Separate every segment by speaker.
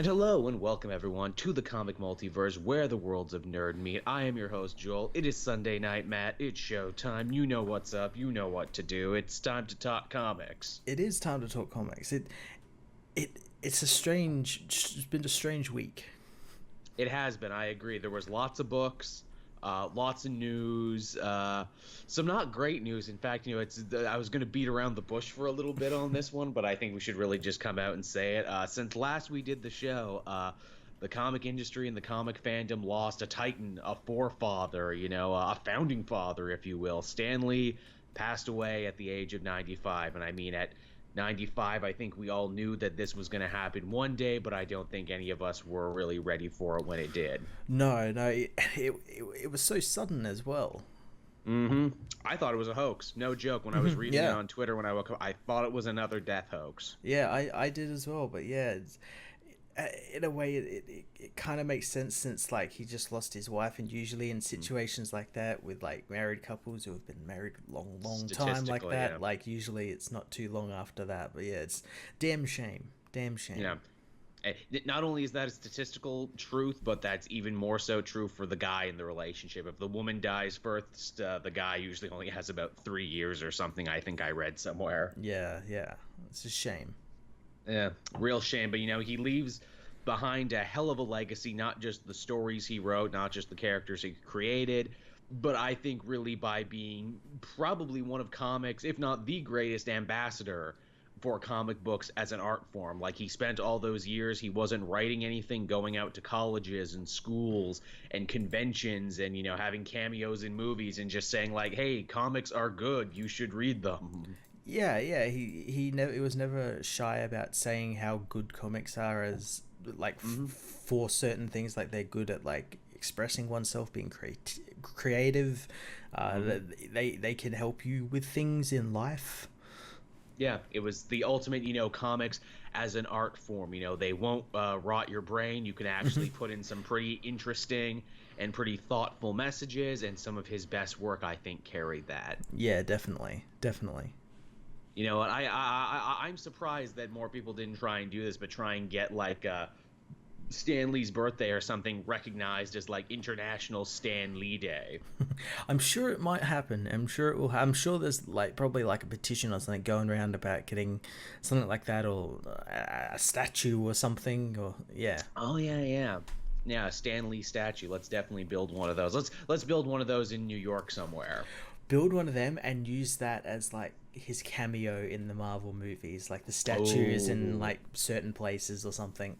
Speaker 1: And hello and welcome everyone to the comic multiverse where the worlds of nerd meet. I am your host Joel. It is Sunday night, Matt. It's showtime. You know what's up. You know what to do. It's time to talk comics.
Speaker 2: It is time to talk comics. It's been a strange week.
Speaker 1: It has been, I agree. There was lots of books, lots of news, some not great news. In fact, I was going to beat around the bush for a little bit on this one, but I think we should really just come out and say it. Since last we did the show, the comic industry and the comic fandom lost a titan, a forefather, a founding father, if you will. Stan Lee passed away at the age of 95, and I mean at 95, I think we all knew that this was going to happen one day, but I don't think any of us were really ready for it when it did.
Speaker 2: No, it was so sudden as well.
Speaker 1: I thought it was a hoax. No joke. When I was reading it on Twitter when I woke up, I thought it was another death hoax.
Speaker 2: Yeah, I did as well. But yeah, in a way, it kind of makes sense since like he just lost his wife, and usually in situations like that with like married couples who have been married long time like that, like usually it's not too long after that. But yeah, it's damn shame.
Speaker 1: Yeah. Not only is that a statistical truth, but that's even more so true for the guy in the relationship. If the woman dies first, the guy usually only has about 3 years or something, I think I read somewhere.
Speaker 2: Yeah, it's a shame.
Speaker 1: Yeah, real shame. But, he leaves behind a hell of a legacy, not just the stories he wrote, not just the characters he created, but I think really by being probably one of comics, if not the greatest ambassador for comic books as an art form. Like, he spent all those years, he wasn't writing anything, going out to colleges and schools and conventions and, having cameos in movies and just saying like, hey, comics are good, you should read them.
Speaker 2: Yeah, he was never shy about saying how good comics are as like for certain things. Like they're good at like expressing oneself, being creative. They can help you with things in life.
Speaker 1: Yeah, it was the ultimate, comics as an art form. They won't rot your brain. You can actually put in some pretty interesting and pretty thoughtful messages, and some of his best work, I think, carried that.
Speaker 2: Yeah, definitely.
Speaker 1: You know what? I'm surprised that more people didn't try and do this, but try and get like Stan Lee's birthday or something recognized as like International Stan Lee Day.
Speaker 2: I'm sure it might happen. I'm sure it will. I'm sure there's like probably like a petition or something going around about getting something like that, or a statue or something. Or yeah.
Speaker 1: Oh yeah. Yeah, a Stan Lee statue. Let's definitely build one of those. Let's build one of those in New York somewhere.
Speaker 2: Build one of them and use that as like his cameo in the Marvel movies, like the statues in like certain places or something.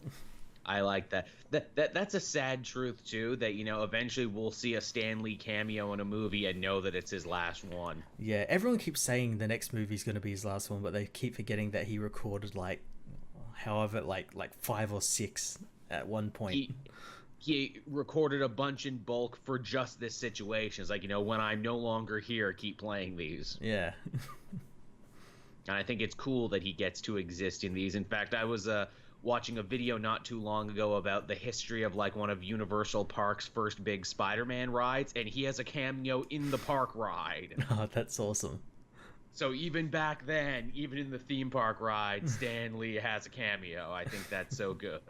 Speaker 1: I like that. That's a sad truth too, that eventually we'll see a Stan Lee cameo in a movie and know that it's his last one.
Speaker 2: Yeah, everyone keeps saying the next movie's going to be his last one, but they keep forgetting that he recorded like however like 5 or 6 at one point.
Speaker 1: He recorded a bunch in bulk for just this situation. It's like, when I'm no longer here, keep playing these.
Speaker 2: Yeah.
Speaker 1: And I think it's cool that he gets to exist in these. In fact, I was watching a video not too long ago about the history of like one of Universal Park's first big Spider-Man rides, and he has a cameo in the park ride.
Speaker 2: Oh, that's awesome.
Speaker 1: So even back then, even in the theme park ride, Stan Lee has a cameo. I think that's so good.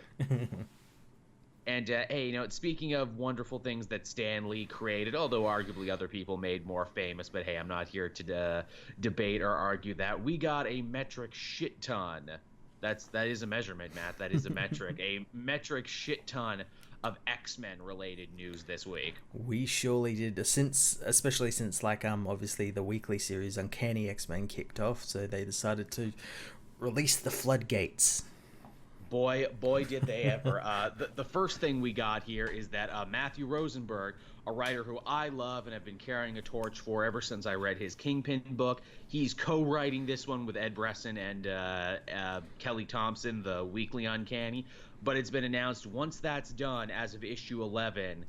Speaker 1: And, hey, speaking of wonderful things that Stan Lee created, although arguably other people made more famous, but hey, I'm not here to debate or argue that. We got a metric shit ton. That is a measurement, Matt. That is a metric. A metric shit ton of X-Men related news this week.
Speaker 2: We surely did, especially since like obviously the weekly series Uncanny X-Men kicked off, so they decided to release the floodgates.
Speaker 1: Boy, did they ever. The first thing we got here is that Mathew Rosenberg, a writer who I love and have been carrying a torch for ever since I read his Kingpin book, he's co-writing this one with Ed Brisson and Kelly Thompson, the weekly Uncanny. But it's been announced once that's done, as of issue 11,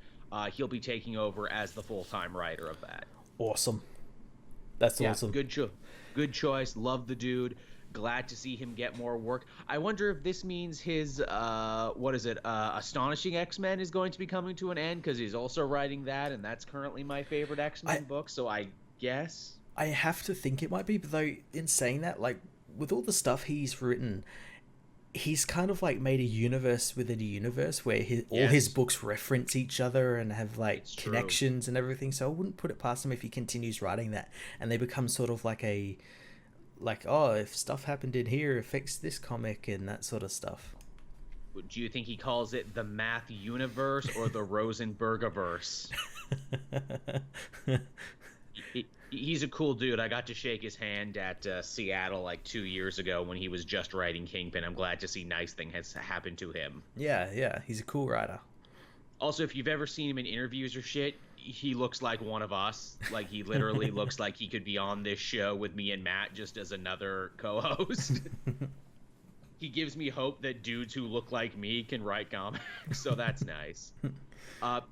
Speaker 1: he'll be taking over as the full-time writer of that.
Speaker 2: Awesome. That's awesome.
Speaker 1: Good choice. Love the dude. Glad to see him get more work. I wonder if this means his Astonishing X-Men is going to be coming to an end, because he's also writing that, and that's currently my favorite X-Men book. So I guess
Speaker 2: I have to think it might be. But though, in saying that, like with all the stuff he's written, he's kind of like made a universe within a universe where all his
Speaker 1: Yes.
Speaker 2: books reference each other and have like
Speaker 1: It's true.
Speaker 2: connections and everything. So I wouldn't put it past him if he continues writing that, and they become sort of like a like, oh, if stuff happened in here, it affects this comic and that sort of stuff.
Speaker 1: Do you think he calls it the Math Universe or the Rosenbergiverse? He's a cool dude. I got to shake his hand at Seattle like 2 years ago when he was just writing Kingpin. I'm glad to see nice thing has happened to him.
Speaker 2: Yeah, he's a cool writer.
Speaker 1: Also, if you've ever seen him in interviews or shit, he looks like one of us. Like, he literally looks like he could be on this show with me and Matt just as another co-host. He gives me hope that dudes who look like me can write comics, so that's nice.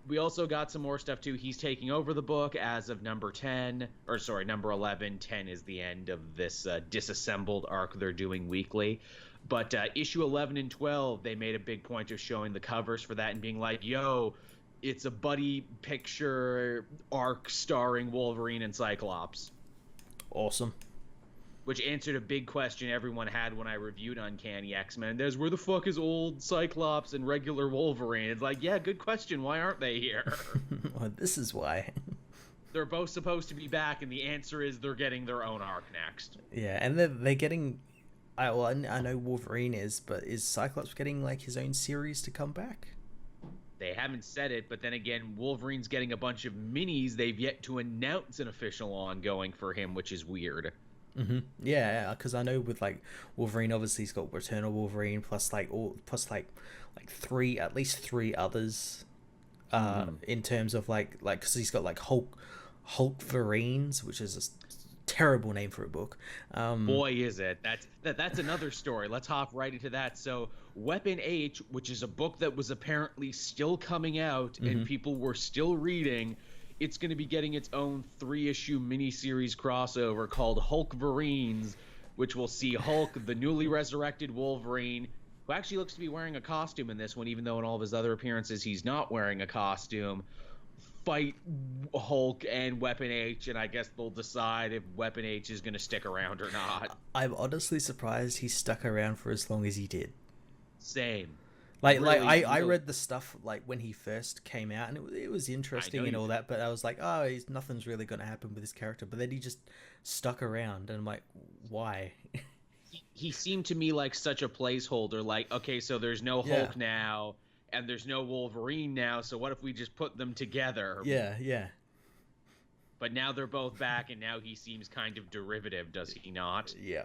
Speaker 1: We also got some more stuff, too. He's taking over the book as of number 10. Or, sorry, number 11. 10 is the end of this disassembled arc they're doing weekly. But issue 11 and 12, they made a big point of showing the covers for that and being like, yo, it's a buddy picture arc starring Wolverine and Cyclops.
Speaker 2: Awesome.
Speaker 1: Which answered a big question everyone had when I reviewed Uncanny X-Men. There's, where the fuck is old Cyclops and regular Wolverine? It's like, yeah, good question. Why aren't they here?
Speaker 2: Well, this is why.
Speaker 1: They're both supposed to be back, and the answer is they're getting their own arc next.
Speaker 2: Yeah, and they're getting... I know Wolverine is, but is Cyclops getting like his own series to come back?
Speaker 1: They haven't said it, but then again, Wolverine's getting a bunch of minis. They've yet to announce an official ongoing for him, which is weird.
Speaker 2: Mm-hmm. Yeah, because I know with like Wolverine, obviously he's got Returnal Wolverine plus like three, at least three others, in terms of like because he's got like Hulkverines, which is a terrible name for a book.
Speaker 1: Boy, is it. That's another story. Let's hop right into that. So Weapon H, which is a book that was apparently still coming out and people were still reading, it's going to be getting its own 3-issue miniseries crossover called Hulkverines, which will see Hulk, the newly resurrected Wolverine, who actually looks to be wearing a costume in this one, even though in all of his other appearances he's not wearing a costume, fight Hulk and Weapon H, and I guess they'll decide if Weapon H is going to stick around or not.
Speaker 2: I'm honestly surprised he stuck around for as long as he did.
Speaker 1: Same.
Speaker 2: Like
Speaker 1: Really,
Speaker 2: I read the stuff like when he first came out, and it was interesting and all that, but I was like, oh, nothing's really going to happen with this character. But then he just stuck around, and I'm like, why?
Speaker 1: He seemed to me like such a placeholder. Like, okay, so there's no Hulk now, and there's no Wolverine now, so what if we just put them together?
Speaker 2: Yeah.
Speaker 1: But now they're both back, and now he seems kind of derivative, does he not?
Speaker 2: Yeah.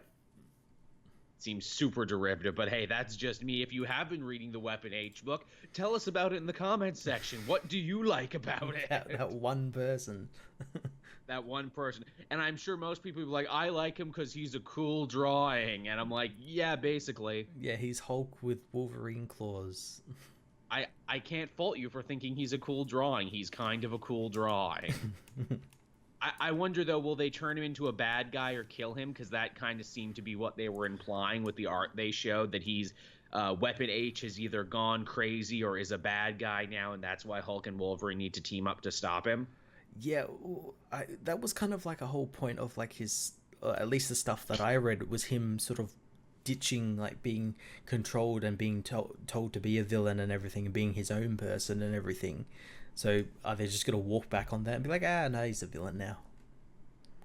Speaker 1: Seems super derivative, but hey, that's just me. If you have been reading the Weapon H book, tell us about it in the comments section. What do you like about it?
Speaker 2: That one person.
Speaker 1: That one person. And I'm sure most people will be like, I like him because he's a cool drawing. And I'm like, yeah, basically.
Speaker 2: Yeah, he's Hulk with Wolverine claws.
Speaker 1: I can't fault you for thinking he's a cool drawing. He's kind of a cool drawing. I wonder, though, will they turn him into a bad guy or kill him? Because that kind of seemed to be what they were implying with the art they showed, that he's Weapon H has either gone crazy or is a bad guy now, and that's why Hulk and Wolverine need to team up to stop him.
Speaker 2: Yeah, that was kind of like a whole point of like his, at least the stuff that I read, was him sort of ditching like being controlled and being told to be a villain and everything, and being his own person and everything. So are they just going to walk back on that and be like, no, he's a villain now?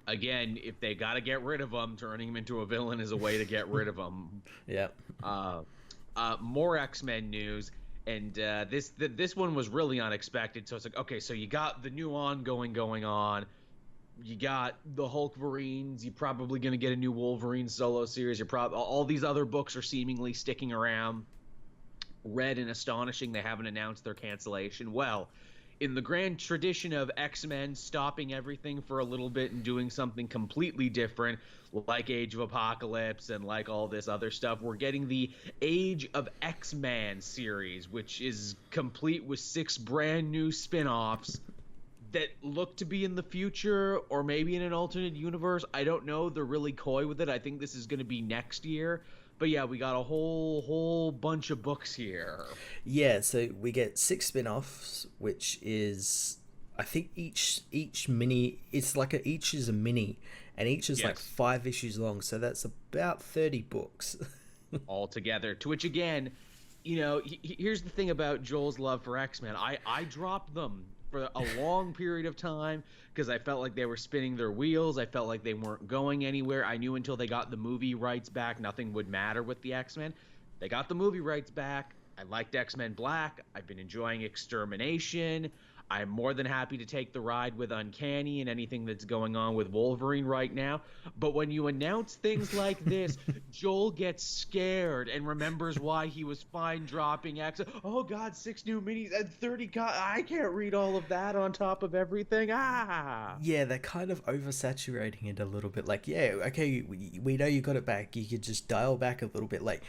Speaker 1: Again, if they got to get rid of him, turning him into a villain is a way to get rid of him.
Speaker 2: Yeah.
Speaker 1: More X-Men news, and this one was really unexpected. So it's like, okay, so you got the new ongoing going on. You got the Hulkverines. You're probably going to get a new Wolverine solo series. All these other books are seemingly sticking around. Red and Astonishing, they haven't announced their cancellation. Well, in the grand tradition of X-Men stopping everything for a little bit and doing something completely different, like Age of Apocalypse and like all this other stuff, we're getting the Age of X-Men series, which is complete with 6 brand new spin-offs that look to be in the future or maybe in an alternate universe. I don't know. They're really coy with it. I think this is going to be next year. But yeah, we got a whole bunch of books here.
Speaker 2: Yeah, so we get 6 spin-offs, which is, I think each mini, it's like each is a mini, and each is like 5 issues long, so that's about 30 books.
Speaker 1: all together. To which, again, here's the thing about Joel's love for X-Men. I dropped them for a long period of time because I felt like they were spinning their wheels. I felt like they weren't going anywhere. I knew until they got the movie rights back, nothing would matter with the X-Men. They got the movie rights back. I liked X-Men Black. I've been enjoying Extermination. I'm more than happy to take the ride with Uncanny and anything that's going on with Wolverine right now. But when you announce things like this, Joel gets scared and remembers why he was fine dropping X. Oh, God, 6 new minis and 30. I can't read all of that on top of everything.
Speaker 2: Yeah, they're kind of oversaturating it a little bit. Like, yeah, okay, we know you got it back. You could just dial back a little bit. Like,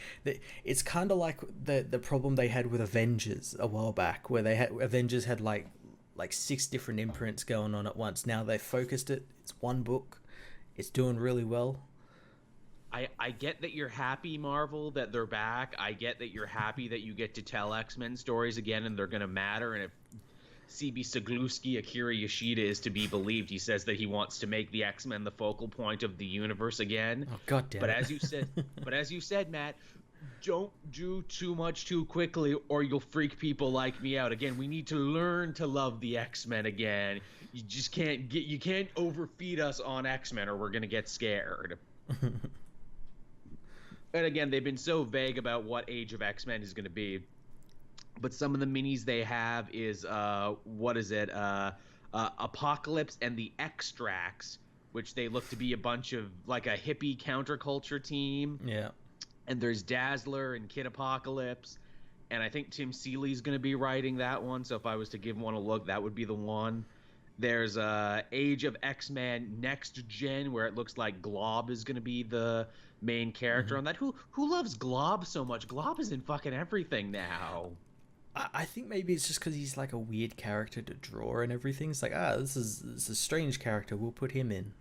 Speaker 2: it's kind of like the problem they had with Avengers a while back, where Avengers had like 6 different imprints going on at once. Now they've focused it. It's one book. It's doing really well.
Speaker 1: I get that you're happy, Marvel, that they're back. I get that you're happy that you get to tell X-Men stories again and they're going to matter. And if CB Cebulski, Akira Yoshida, is to be believed, he says that he wants to make the X-Men the focal point of the universe again.
Speaker 2: Oh, God damn it.
Speaker 1: But as you said, Matt, don't do too much too quickly or you'll freak people like me out. Again, we need to learn to love the X-Men again. You just can't overfeed us on X-Men or we're going to get scared. And again, they've been so vague about what Age of X-Men is going to be. But some of the minis they have is Apocalypse and the Extracts, which they look to be a bunch of like a hippie counterculture team.
Speaker 2: Yeah.
Speaker 1: And there's Dazzler and Kid Apocalypse, and I think Tim Seeley's going to be writing that one. So if I was to give one a look, that would be the one. There's Age of X-Men Next Gen, where it looks like Glob is going to be the main character on that. Who loves Glob so much? Glob is in fucking everything now.
Speaker 2: I think maybe it's just because he's like a weird character to draw and everything. It's like, this is a strange character. We'll put him in.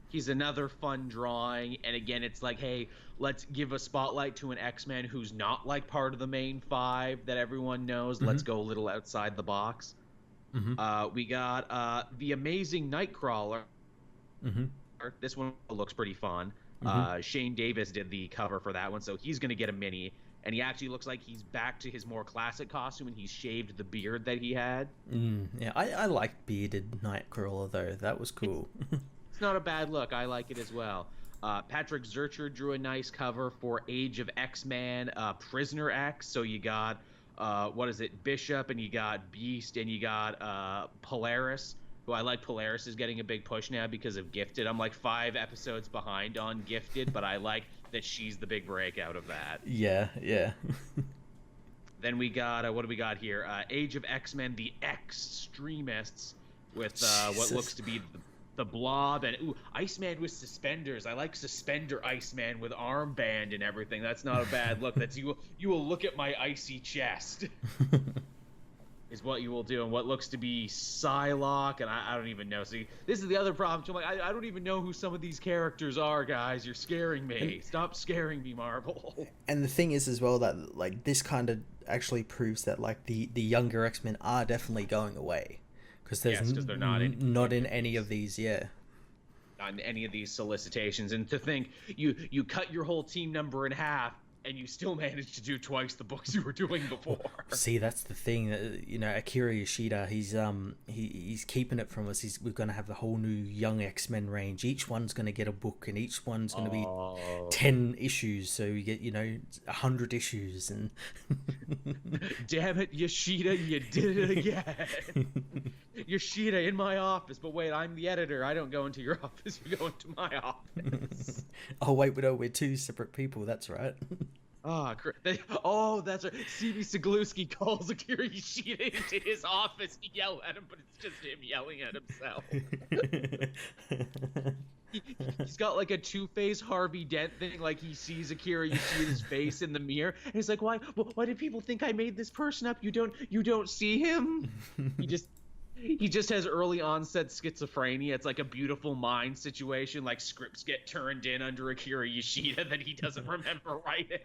Speaker 1: He's another fun drawing, and again, it's like, hey, let's give a spotlight to an X-Men who's not like part of the main 5 that everyone knows. Let's go a little outside the box. We got the Amazing Nightcrawler. This one looks pretty fun. Shane Davis did the cover for that one, so he's going to get a mini, and he actually looks like he's back to his more classic costume, and he's shaved the beard that he had.
Speaker 2: Yeah, I liked bearded Nightcrawler, though. That was cool.
Speaker 1: It's not a bad look. I like it as well. Patrick Zurcher drew a nice cover for Age of X-Men, Prisoner X. So you got, Bishop, and you got Beast, and you got Polaris, who I like. Polaris is getting a big push now because of Gifted. I'm like 5 episodes behind on Gifted, but I like that she's the big breakout of that.
Speaker 2: Yeah.
Speaker 1: Then we got, what do we got here? Age of X-Men, the Extremists, with what looks to be the Blob, and Iceman with suspenders. I like suspender Iceman with armband and everything. That's not a bad look. That's you will look at my icy chest. Is what you will do, and what looks to be Psylocke, and I don't even know. See, this is the other problem. So I'm like, I don't even know who some of these characters are, guys. You're scaring me. Stop scaring me, Marvel.
Speaker 2: And the thing is as well that like this kind of actually proves that like the younger X-Men are definitely going away. Because they're not in any of these,
Speaker 1: not in any of these solicitations. And to think you cut your whole team number in half and you still managed to do twice the books you were doing before.
Speaker 2: See, that's the thing. Akira Yoshida, he's keeping it from us. We're going to have the whole new young X-Men range. Each one's going to get a book, and each one's going to be 10 issues. So you get 100 issues. And
Speaker 1: damn it, Yoshida, you did it again. Yoshida in my office, but wait, I'm the editor. I don't go into your office. You go into my office.
Speaker 2: Oh wait, we're 2 separate people. That's right.
Speaker 1: That's right. CB Cebulski calls Akira Yoshida into his office to yell at him, but it's just him yelling at himself. He's got like a Two-Face Harvey Dent thing, like he sees Akira Yoshida's face in the mirror, and he's like, why did people think I made this person up? You don't see him? He just has early onset schizophrenia. It's like a Beautiful Mind situation. Like scripts get turned in under Akira Yoshida that he doesn't remember writing.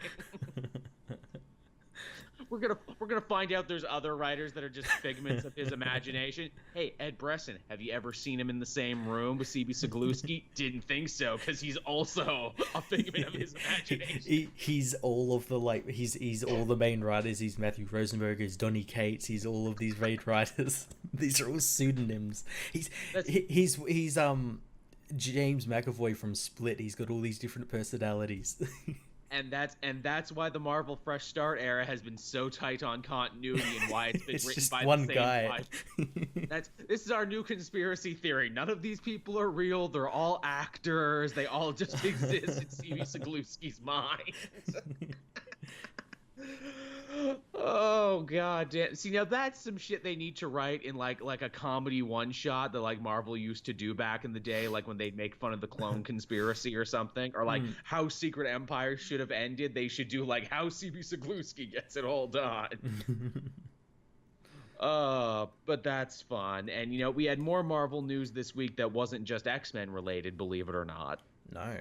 Speaker 1: we're gonna find out there's other writers that are just figments of his imagination. Hey, Ed Brisson, have you ever seen him in the same room with CB Cebulski? Didn't think so, because he's also a figment of his imagination.
Speaker 2: He's all of the he's all the main writers. He's Mathew Rosenberg. He's Donny Cates. He's all of these main writers. These are all pseudonyms. He's James McAvoy from Split. He's got all these different personalities.
Speaker 1: And that's why the Marvel Fresh Start era has been so tight on continuity and why it's been
Speaker 2: It's
Speaker 1: written
Speaker 2: just
Speaker 1: by
Speaker 2: one
Speaker 1: the same
Speaker 2: guy.
Speaker 1: This is our new conspiracy theory. None of these people are real. They're all actors. They all just exist in CB Cebulski's mind. Oh god damn. See, now that's some shit they need to write in like a comedy one shot that like Marvel used to do back in the day, like when they'd make fun of the clone conspiracy or something, or like how Secret Empire should have ended. They should do like how CB Cebulski gets it all done. But that's fun. And you know, we had more Marvel news this week that wasn't just X-Men related, believe it or not.
Speaker 2: No.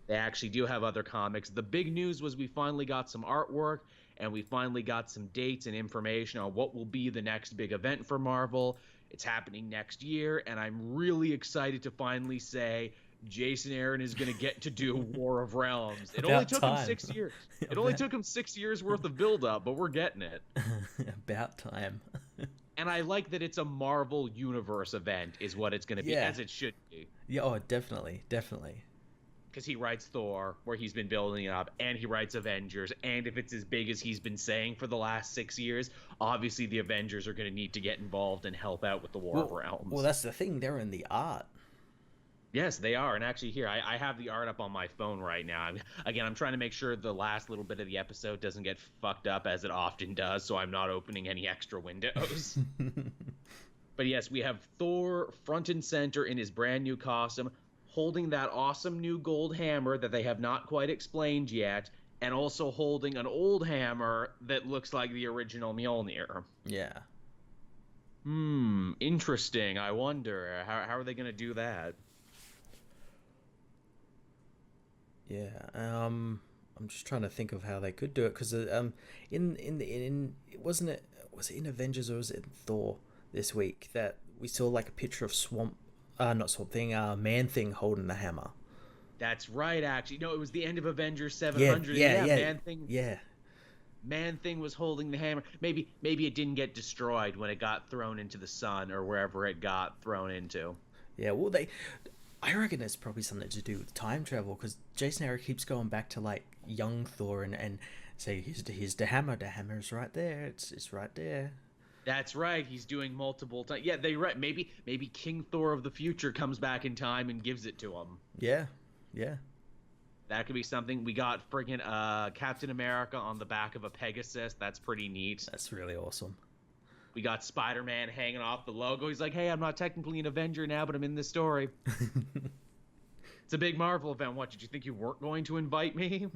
Speaker 1: They actually do have other comics. The big news was we finally got some artwork, and we finally got some dates and information on what will be the next big event for Marvel. It's happening next year, and I'm really excited to finally say Jason Aaron is going to get to do War of Realms. It only took him 6 years. It only took him 6 years worth of build-up, but we're getting it.
Speaker 2: About time.
Speaker 1: And I like that it's a Marvel Universe event is what it's going to be, as it should be.
Speaker 2: Yeah, oh, definitely.
Speaker 1: Because he writes Thor, where he's been building it up, and he writes Avengers, and if it's as big as he's been saying for the last 6 years, obviously the Avengers are going to need to get involved and help out with the War of Realms.
Speaker 2: Well, that's the thing. They're in the art.
Speaker 1: Yes, they are. And actually here, I have the art up on my phone right now. I'm trying to make sure the last little bit of the episode doesn't get fucked up, as it often does, so I'm not opening any extra windows. But yes, we have Thor front and center in his brand new costume, holding that awesome new gold hammer that they have not quite explained yet, and also holding an old hammer that looks like the original Mjolnir.
Speaker 2: Yeah.
Speaker 1: Interesting. I wonder, how are they going to do that?
Speaker 2: Yeah. I'm just trying to think of how they could do it, because was it in Avengers or was it in Thor this week that we saw like a picture of Man-Thing holding the hammer.
Speaker 1: That's right, actually. No, it was the end of Avengers 700.
Speaker 2: Yeah.
Speaker 1: Man-Thing was holding the hammer. Maybe it didn't get destroyed when it got thrown into the sun or wherever it got thrown into.
Speaker 2: Yeah, well, I reckon it's probably something to do with time travel, because Jason Aaron keeps going back to like young Thor and say, here's the hammer. The hammer's right there. It's right there.
Speaker 1: That's right. He's doing multiple times. Yeah, they right. Maybe King Thor of the future comes back in time and gives it to him.
Speaker 2: Yeah.
Speaker 1: That could be something. We got friggin' Captain America on the back of a Pegasus. That's pretty neat.
Speaker 2: That's really awesome.
Speaker 1: We got Spider-Man hanging off the logo. He's like, hey, I'm not technically an Avenger now, but I'm in this story. It's a big Marvel event. What, did you think you weren't going to invite me?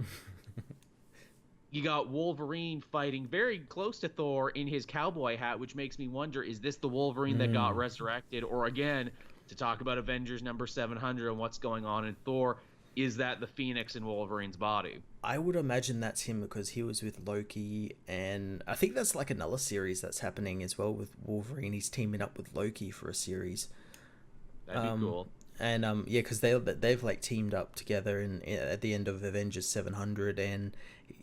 Speaker 1: You got Wolverine fighting very close to Thor in his cowboy hat, which makes me wonder, is this the Wolverine that got resurrected? Or again, to talk about Avengers number 700 and what's going on in Thor, is that the Phoenix in Wolverine's body?
Speaker 2: I would imagine that's him, because he was with Loki, and I think that's like another series that's happening as well with Wolverine. He's teaming up with Loki for a series.
Speaker 1: That'd be cool.
Speaker 2: And yeah, because they've like teamed up together at the end of Avengers 700, and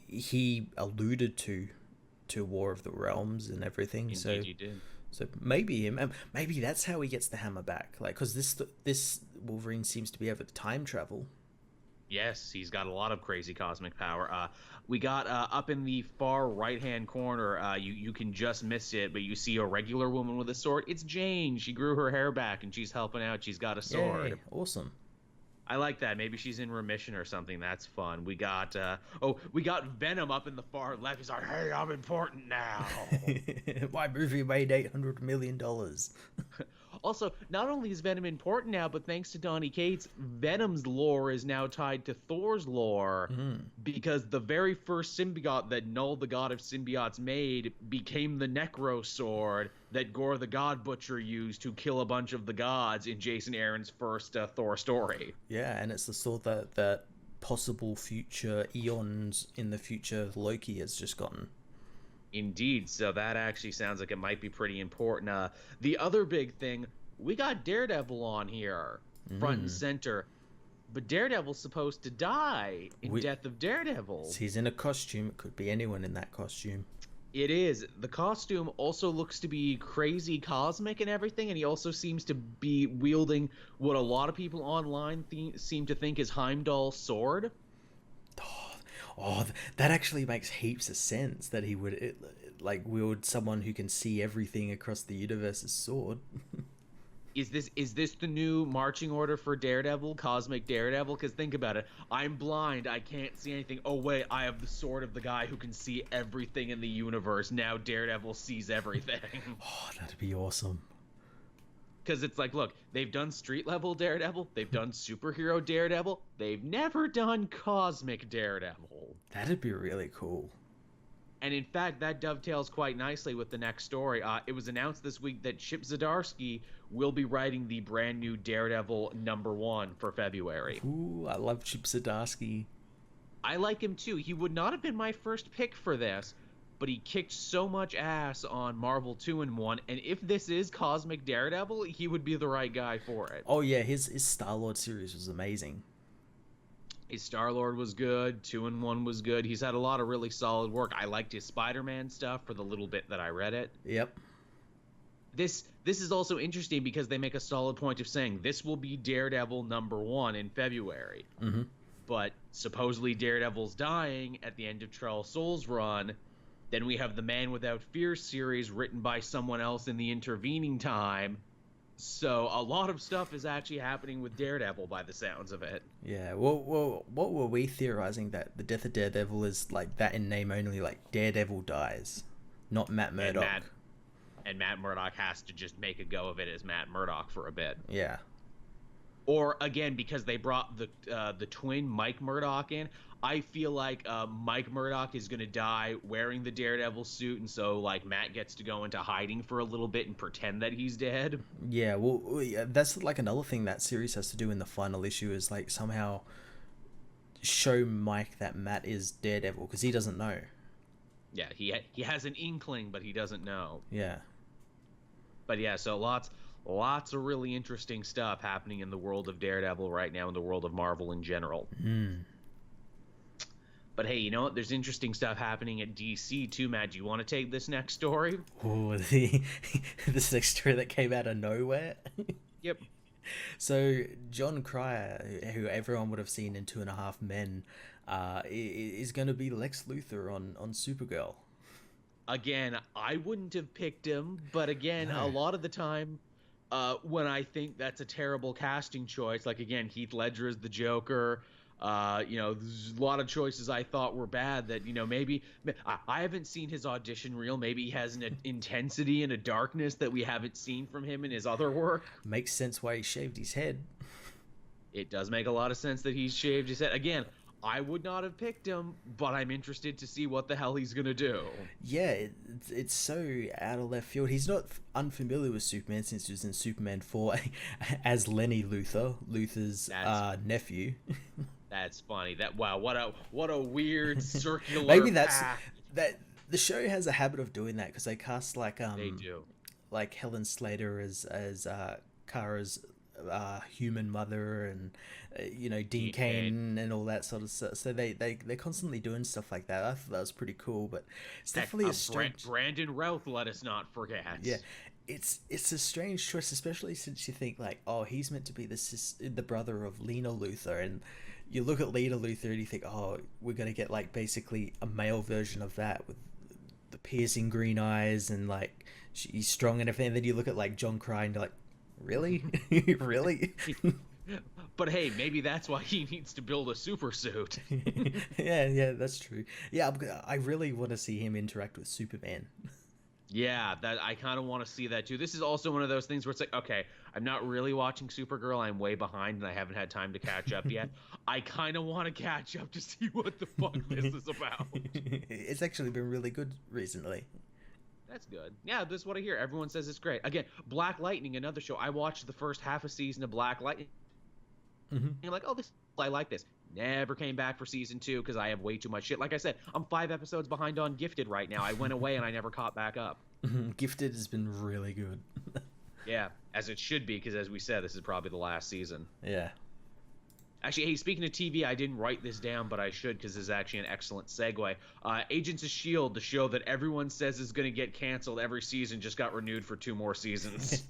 Speaker 2: he alluded to War of the Realms and everything.
Speaker 1: Indeed, he did.
Speaker 2: So maybe him, maybe that's how he gets the hammer back. Like, because this Wolverine seems to be able to time travel.
Speaker 1: Yes, he's got a lot of crazy cosmic power. We got up in the far right-hand corner, you can just miss it, but you see a regular woman with a sword. It's Jane. She grew her hair back, and she's helping out. She's got a sword.
Speaker 2: Yay, awesome.
Speaker 1: I like that. Maybe she's in remission or something. That's fun. We got Venom up in the far left. He's like, hey, I'm important now.
Speaker 2: My movie made $800 million.
Speaker 1: Also, not only is Venom important now, but thanks to Donny Cates, Venom's lore is now tied to Thor's lore, because the very first symbiote that Null, the god of symbiotes, made became the Necro sword that Gore the God Butcher used to kill a bunch of the gods in Jason Aaron's first Thor story.
Speaker 2: Yeah, and it's the sword that possible future eons in the future Loki has just gotten.
Speaker 1: Indeed. So that actually sounds like it might be pretty important. The other big thing, we got Daredevil on here, front and center. But Daredevil's supposed to die in Death of Daredevil.
Speaker 2: He's in a costume. It could be anyone in that costume.
Speaker 1: It is. The costume also looks to be crazy cosmic and everything, and he also seems to be wielding what a lot of people online seem to think is Heimdall's sword.
Speaker 2: Oh, that actually makes heaps of sense, that he would like wield someone who can see everything across the universe's sword.
Speaker 1: Is this the new marching order for Daredevil, Cosmic Daredevil? Because think about it. I'm blind. I can't see anything. Oh, wait. I have the sword of the guy who can see everything in the universe. Now Daredevil sees everything.
Speaker 2: Oh, that'd be awesome.
Speaker 1: Because it's like, look, they've done street-level Daredevil. They've done superhero Daredevil. They've never done Cosmic Daredevil.
Speaker 2: That'd be really cool.
Speaker 1: And in fact, that dovetails quite nicely with the next story. It was announced this week that Chip Zdarsky will be writing the brand new Daredevil #1 for February.
Speaker 2: Ooh, I love Chip Zdarsky.
Speaker 1: I like him too. He would not have been my first pick for this, but he kicked so much ass on Marvel 2-in-1, and if this is Cosmic Daredevil, he would be the right guy for it.
Speaker 2: Oh yeah, his Star-Lord series was amazing.
Speaker 1: His Star-Lord was good, 2-in-1 was good. He's had a lot of really solid work. I liked his Spider-Man stuff for the little bit that I read it.
Speaker 2: Yep.
Speaker 1: This is also interesting because they make a solid point of saying this will be Daredevil #1 in February.
Speaker 2: Mm-hmm.
Speaker 1: But supposedly Daredevil's dying at the end of Trail Soul's run. Then we have the Man Without Fear series written by someone else in the intervening time. So a lot of stuff is actually happening with Daredevil by the sounds of it.
Speaker 2: Yeah, well, what were we theorizing, that the death of Daredevil is like that in name only, like Daredevil dies, not Matt Murdock.
Speaker 1: And Matt Murdock has to just make a go of it as Matt Murdock for a bit.
Speaker 2: Yeah.
Speaker 1: Or again, because they brought the twin Mike Murdock in, I feel like Mike Murdock is going to die wearing the Daredevil suit, and so like Matt gets to go into hiding for a little bit and pretend that he's dead.
Speaker 2: Yeah, well, that's like another thing that series has to do in the final issue, is like somehow show Mike that Matt is Daredevil, because he doesn't know.
Speaker 1: Yeah, he has an inkling, but he doesn't know.
Speaker 2: Yeah.
Speaker 1: But yeah, so lots of really interesting stuff happening in the world of Daredevil right now, in the world of Marvel in general. But hey, you know what? There's interesting stuff happening at DC too, Matt. Do you want to take this next story?
Speaker 2: Oh, this next story that came out of nowhere.
Speaker 1: Yep.
Speaker 2: So John Cryer, who everyone would have seen in 2.5 Men, is going to be Lex Luthor on Supergirl.
Speaker 1: Again, I wouldn't have picked him, but again,
Speaker 2: No.
Speaker 1: a lot of the time, when I think that's a terrible casting choice, like again, Heath Ledger is the Joker. There's a lot of choices I thought were bad that, maybe I haven't seen his audition reel. Maybe he has an intensity and a darkness that we haven't seen from him in his other work.
Speaker 2: Makes sense why he shaved his head.
Speaker 1: It does make a lot of sense that he's shaved his head. Again, I would not have picked him, but I'm interested to see what the hell he's going to do.
Speaker 2: Yeah, it's so out of left field. He's not unfamiliar with Superman since he was in Superman 4 as Lenny Luthor, Luthor's nephew.
Speaker 1: That's funny. What a weird circular
Speaker 2: Maybe that's
Speaker 1: path.
Speaker 2: that the show has a habit of doing that, because they cast like
Speaker 1: They do.
Speaker 2: like Helen Slater as Kara's human mother, and Dean Cain and all that sort of stuff. So they're constantly doing stuff like that. I thought that was pretty cool, but it's definitely a strange.
Speaker 1: Brandon Routh, let us not forget.
Speaker 2: Yeah, it's a strange choice, especially since you think like, oh, he's meant to be the brother of Lena Luthor, and you look at Lena Luthor and you think, oh, we're gonna get like basically a male version of that with the piercing green eyes and like she's strong and everything. And then you look at like John Cryer and you're like, really? Really?
Speaker 1: But hey, maybe that's why he needs to build a super suit.
Speaker 2: Yeah, that's true. Yeah, I really want to see him interact with Superman.
Speaker 1: Yeah, that I kind of want to see that too. This is also one of those things where it's like, okay, I'm not really watching Supergirl. I'm way behind and I haven't had time to catch up yet. I kind of want to catch up to see what the fuck this is about.
Speaker 2: It's actually been really good recently.
Speaker 1: That's good. Yeah, this is what I hear. Everyone says it's great. Again, Black Lightning, another show. I watched the first half a season of Black Lightning.
Speaker 2: Mm-hmm.
Speaker 1: And you're like, oh, I like this. Never came back for season 2 because I have way too much shit. Like I said, I'm 5 episodes behind on Gifted right now. I went away and I never caught back up.
Speaker 2: Gifted has been really good.
Speaker 1: Yeah, as it should be, because as we said, this is probably the last season.
Speaker 2: Yeah.
Speaker 1: Actually, hey, speaking of TV, I didn't write this down, but I should, because this is actually an excellent segue. Agents of S.H.I.E.L.D., the show that everyone says is going to get canceled every season, just got renewed for 2 more seasons.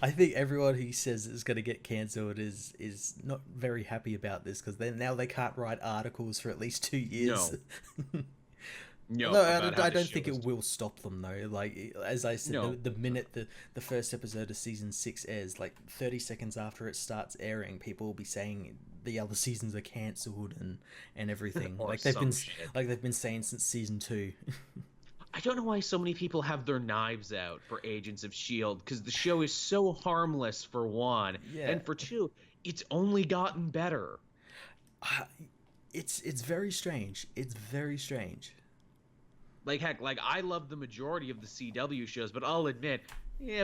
Speaker 2: I think everyone who says it's going to get cancelled is not very happy about this, because now they can't write articles for at least 2 years.
Speaker 1: No,
Speaker 2: no, I don't think it will stop them though. Like, as I said,
Speaker 1: No.
Speaker 2: the minute the first episode of season 6 airs, like 30 seconds after it starts airing, people will be saying the other seasons are cancelled and everything.
Speaker 1: Or
Speaker 2: like they've been saying since season 2.
Speaker 1: I don't know why so many people have their knives out for Agents of S.H.I.E.L.D., because the show is so harmless, for one,
Speaker 2: Yeah.
Speaker 1: and for two, it's only gotten better.
Speaker 2: It's very strange. It's very strange.
Speaker 1: Like, heck, like, I love the majority of the CW shows, but I'll admit,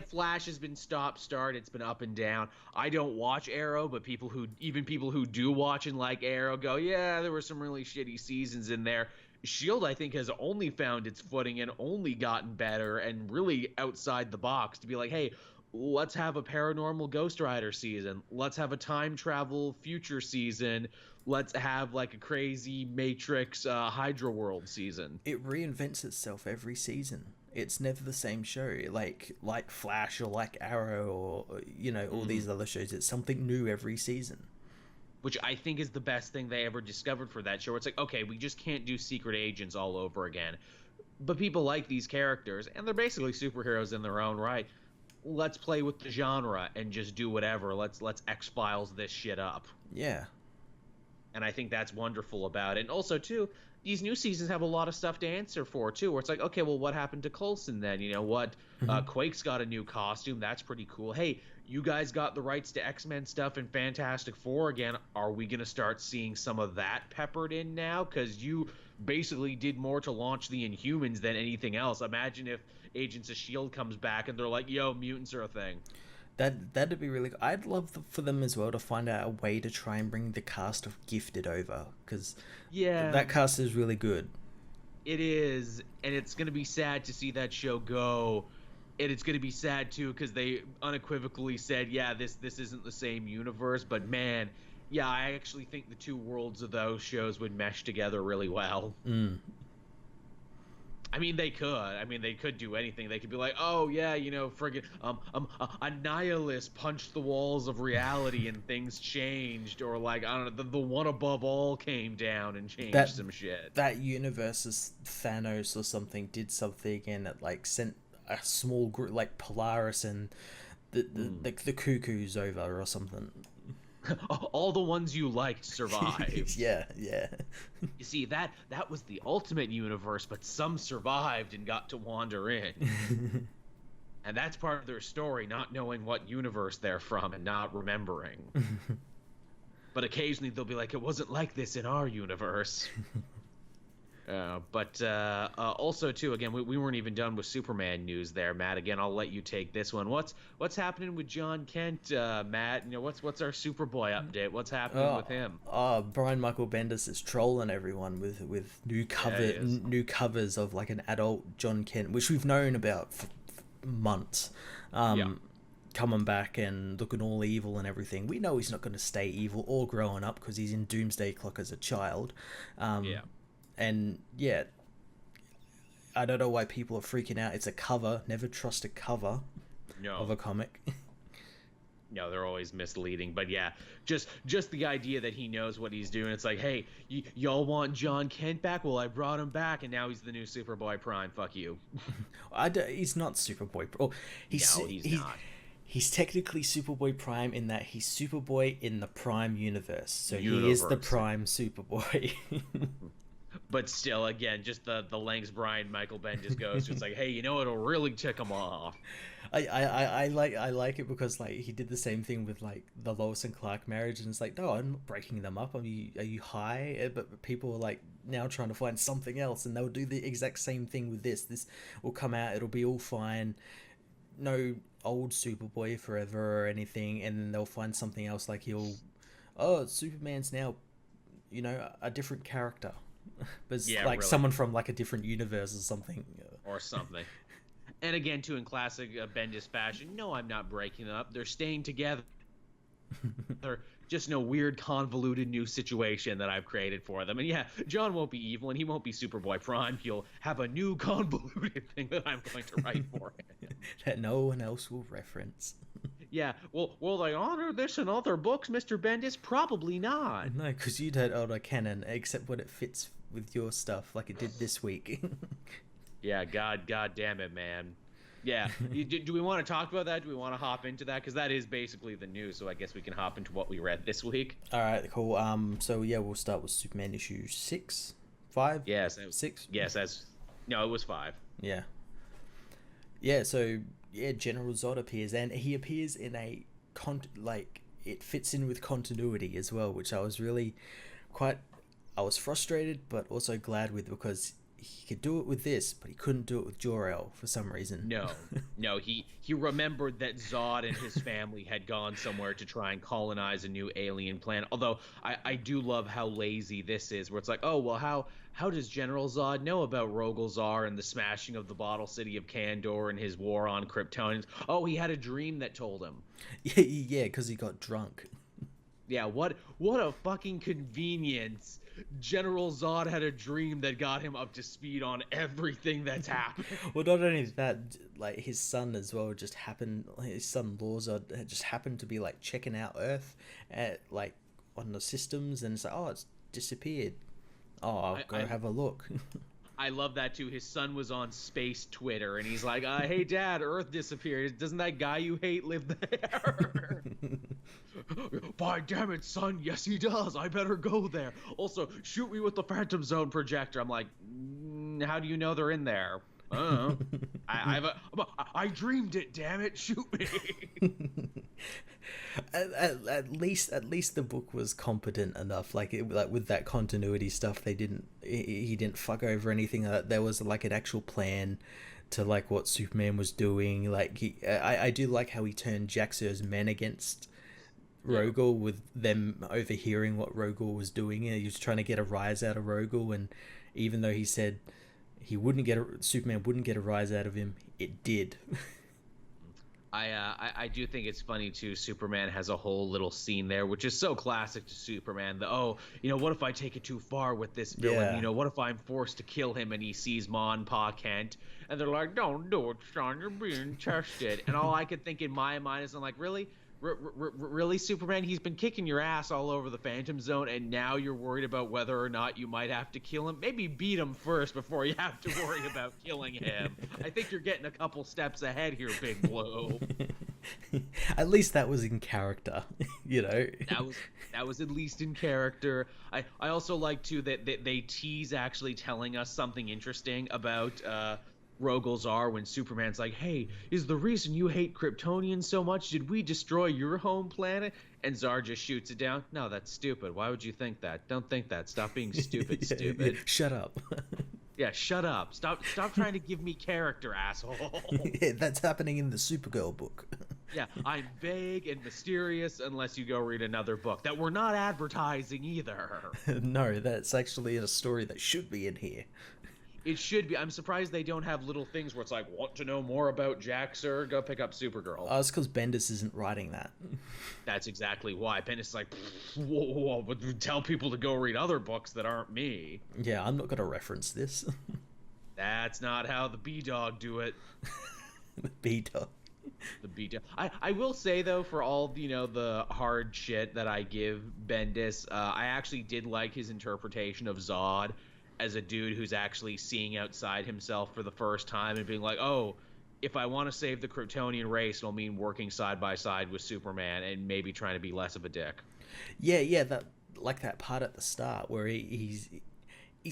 Speaker 1: Flash has been stop-start, it's been up and down. I don't watch Arrow, but people who do watch and like Arrow go, yeah, there were some really shitty seasons in there. S.H.I.E.L.D., I think, has only found its footing and only gotten better and really outside the box to be like, hey, let's have a paranormal Ghost Rider season. Let's have a time travel future season. Let's have like a crazy Matrix Hydra World season.
Speaker 2: It reinvents itself every season. It's never the same show. Like Flash or like Arrow or all these other shows. It's something new every season.
Speaker 1: Which I think is the best thing they ever discovered for that show. It's like, okay, we just can't do secret agents all over again. But people like these characters, and they're basically superheroes in their own right. Let's play with the genre and just do whatever. Let's X-Files this shit up.
Speaker 2: Yeah.
Speaker 1: And I think that's wonderful about it. And also, too, these new seasons have a lot of stuff to answer for, too, where it's like, okay, well, what happened to Coulson then? You know what? Quake's got a new costume. That's pretty cool. Hey, you guys got the rights to X-Men stuff and Fantastic Four again. Are we going to start seeing some of that peppered in now? Because you basically did more to launch the Inhumans than anything else. Imagine if Agents of S.H.I.E.L.D. comes back and they're like, yo, mutants are a thing.
Speaker 2: That'd be really. I'd love for them as well to find out a way to try and bring the cast of Gifted over, because that cast is really good.
Speaker 1: It is, and it's gonna be sad to see that show go, and it's gonna be sad too because they unequivocally said, yeah, this isn't the same universe. But man, yeah, I actually think the two worlds of those shows would mesh together really well. I mean, they could do anything. They could be like, oh, yeah, friggin' a nihilist punched the walls of reality and things changed. Or, like, I don't know, the one above all came down and changed some shit.
Speaker 2: That universe's Thanos or something did something and it, like, sent a small group, like Polaris and the Cuckoos over or something.
Speaker 1: All the ones you liked survived.
Speaker 2: yeah.
Speaker 1: You see, that was the ultimate universe, but some survived and got to wander in. And that's part of their story, not knowing what universe they're from and not remembering. But occasionally they'll be like, it wasn't like this in our universe. But also, too, again, we weren't even done with Superman news there, Matt. Again, I'll let you take this one. What's happening with John Kent, Matt? What's our Superboy update? What's happening with him?
Speaker 2: Brian Michael Bendis is trolling everyone with new covers of like an adult John Kent, which we've known about for months. Coming back and looking all evil and everything. We know he's not going to stay evil or growing up because he's in Doomsday Clock as a child. And yeah, I don't know why people are freaking out. It's a cover. Never trust a cover of a comic.
Speaker 1: No, they're always misleading. But yeah, just the idea that he knows what he's doing. It's like, hey, y'all want John Kent back? Well, I brought him back, and now he's the new Superboy Prime. Fuck you.
Speaker 2: He's not Superboy. Oh, he's not. He's technically Superboy Prime in that he's Superboy in the Prime universe. So he is the Prime Superboy.
Speaker 1: But still, again, just the lengths Brian Michael Bendis goes to. It's like, hey, it'll really tick him off.
Speaker 2: I like it because like he did the same thing with like the Lois and Clark marriage, and it's like, no, I'm not breaking them up. Are you high? But people are like now trying to find something else, and they'll do the exact same thing with this. This will come out, it'll be all fine. No old Superboy forever or anything, and then they'll find something else like Superman's now you know, a different character. But
Speaker 1: Yeah,
Speaker 2: like
Speaker 1: really.
Speaker 2: someone from like a different universe or something.
Speaker 1: Or something. And again, too, in classic Bendis fashion, no, I'm not breaking them up. They're staying together. They're just in a weird, convoluted new situation that I've created for them. And yeah, John won't be evil, and he won't be Superboy Prime. He'll have a new convoluted thing that I'm going to write for him.
Speaker 2: That no one else will reference.
Speaker 1: Yeah, well, will they honor this in other books, Mr. Bendis? Probably not.
Speaker 2: No, because you don't honor canon except when it fits with your stuff, like it did this week.
Speaker 1: Yeah, God damn it, man. Yeah, do we want to talk about that? Do we want to hop into that? Because that is basically the news, so I guess we can hop into what we read this week.
Speaker 2: All right, cool. So yeah, we'll start with Superman issue 6, 5,
Speaker 1: Yes,
Speaker 2: 6.
Speaker 1: Yes, no, it was 5.
Speaker 2: Yeah. Yeah. So yeah, General Zod appears, and he appears in a like it fits in with continuity as well, which I was really I was frustrated, but also glad with, because he could do it with this, but he couldn't do it with Jor-El for some reason.
Speaker 1: No, he remembered that Zod and his family had gone somewhere to try and colonize a new alien planet. Although I do love how lazy this is, where it's like, oh well, how does General Zod know about Rogol-Zar and the smashing of the bottle city of Kandor and his war on Kryptonians? Oh, he had a dream that told him.
Speaker 2: Yeah, because he got drunk.
Speaker 1: Yeah, what a fucking convenience. General Zod had a dream that got him up to speed on everything that's happened.
Speaker 2: Well, not only that, like his son as well his son Lorzod had just happened to be like checking out Earth at like on the systems, and it's like, oh, it's disappeared. Oh, I'll go have a look.
Speaker 1: I love that too. His son was on space Twitter, and he's like, "Hey, Dad, Earth disappeared. Doesn't that guy you hate live there?" By damn it, son! Yes, he does. I better go there. Also, shoot me with the Phantom Zone projector. I'm like, how do you know they're in there? I don't know. I dreamed it. Damn it! Shoot me.
Speaker 2: At least the book was competent enough. Like with that continuity stuff, he didn't fuck over anything. There was like an actual plan to like what Superman was doing. Like I do like how he turned Jaxer's men against Rogol, with them overhearing what Rogol was doing. He was trying to get a rise out of Rogol, and even though he said Superman wouldn't get a rise out of him, it did.
Speaker 1: I do think it's funny too. Superman has a whole little scene there, which is so classic to Superman. What if I take it too far with this villain?
Speaker 2: Yeah.
Speaker 1: What if I'm forced to kill him? And he sees Ma and Pa Kent, and they're like, "Don't do it, son. You're being tested." And all I could think in my mind is, I'm like, really? Really, Superman? He's been kicking your ass all over the Phantom Zone, and now you're worried about whether or not you might have to kill him? Maybe beat him first before you have to worry about killing him. I think you're getting a couple steps ahead here, Big Blue.
Speaker 2: At least that was in character, you know.
Speaker 1: That was at least in character. I also like too that they tease actually telling us something interesting about Rogol-Zar when Superman's like, "Hey, is the reason you hate Kryptonians so much, did we destroy your home planet?" And Zar just shoots it down. "No, that's stupid. Why would you think that? Don't think that. Stop being stupid, stupid."
Speaker 2: Shut up.
Speaker 1: Yeah, shut up. Stop trying to give me character, asshole.
Speaker 2: Yeah, that's happening in the Supergirl book.
Speaker 1: Yeah, I'm vague and mysterious unless you go read another book that we're not advertising either.
Speaker 2: No, that's actually a story that should be in here.
Speaker 1: It should be. I'm surprised they don't have little things where it's like, want to know more about Jaxer? Go pick up Supergirl.
Speaker 2: It's because Bendis isn't writing that.
Speaker 1: That's exactly why. Bendis is like, whoa, but tell people to go read other books that aren't me.
Speaker 2: Yeah, I'm not going to reference this.
Speaker 1: That's not how the B-Dog do it.
Speaker 2: The B-Dog.
Speaker 1: The B-Dog. I will say, though, for all, the hard shit that I give Bendis, I actually did like his interpretation of Zod as a dude who's actually seeing outside himself for the first time and being like, oh, if I want to save the Kryptonian race, it'll mean working side by side with Superman and maybe trying to be less of a dick.
Speaker 2: Yeah, that part at the start where he's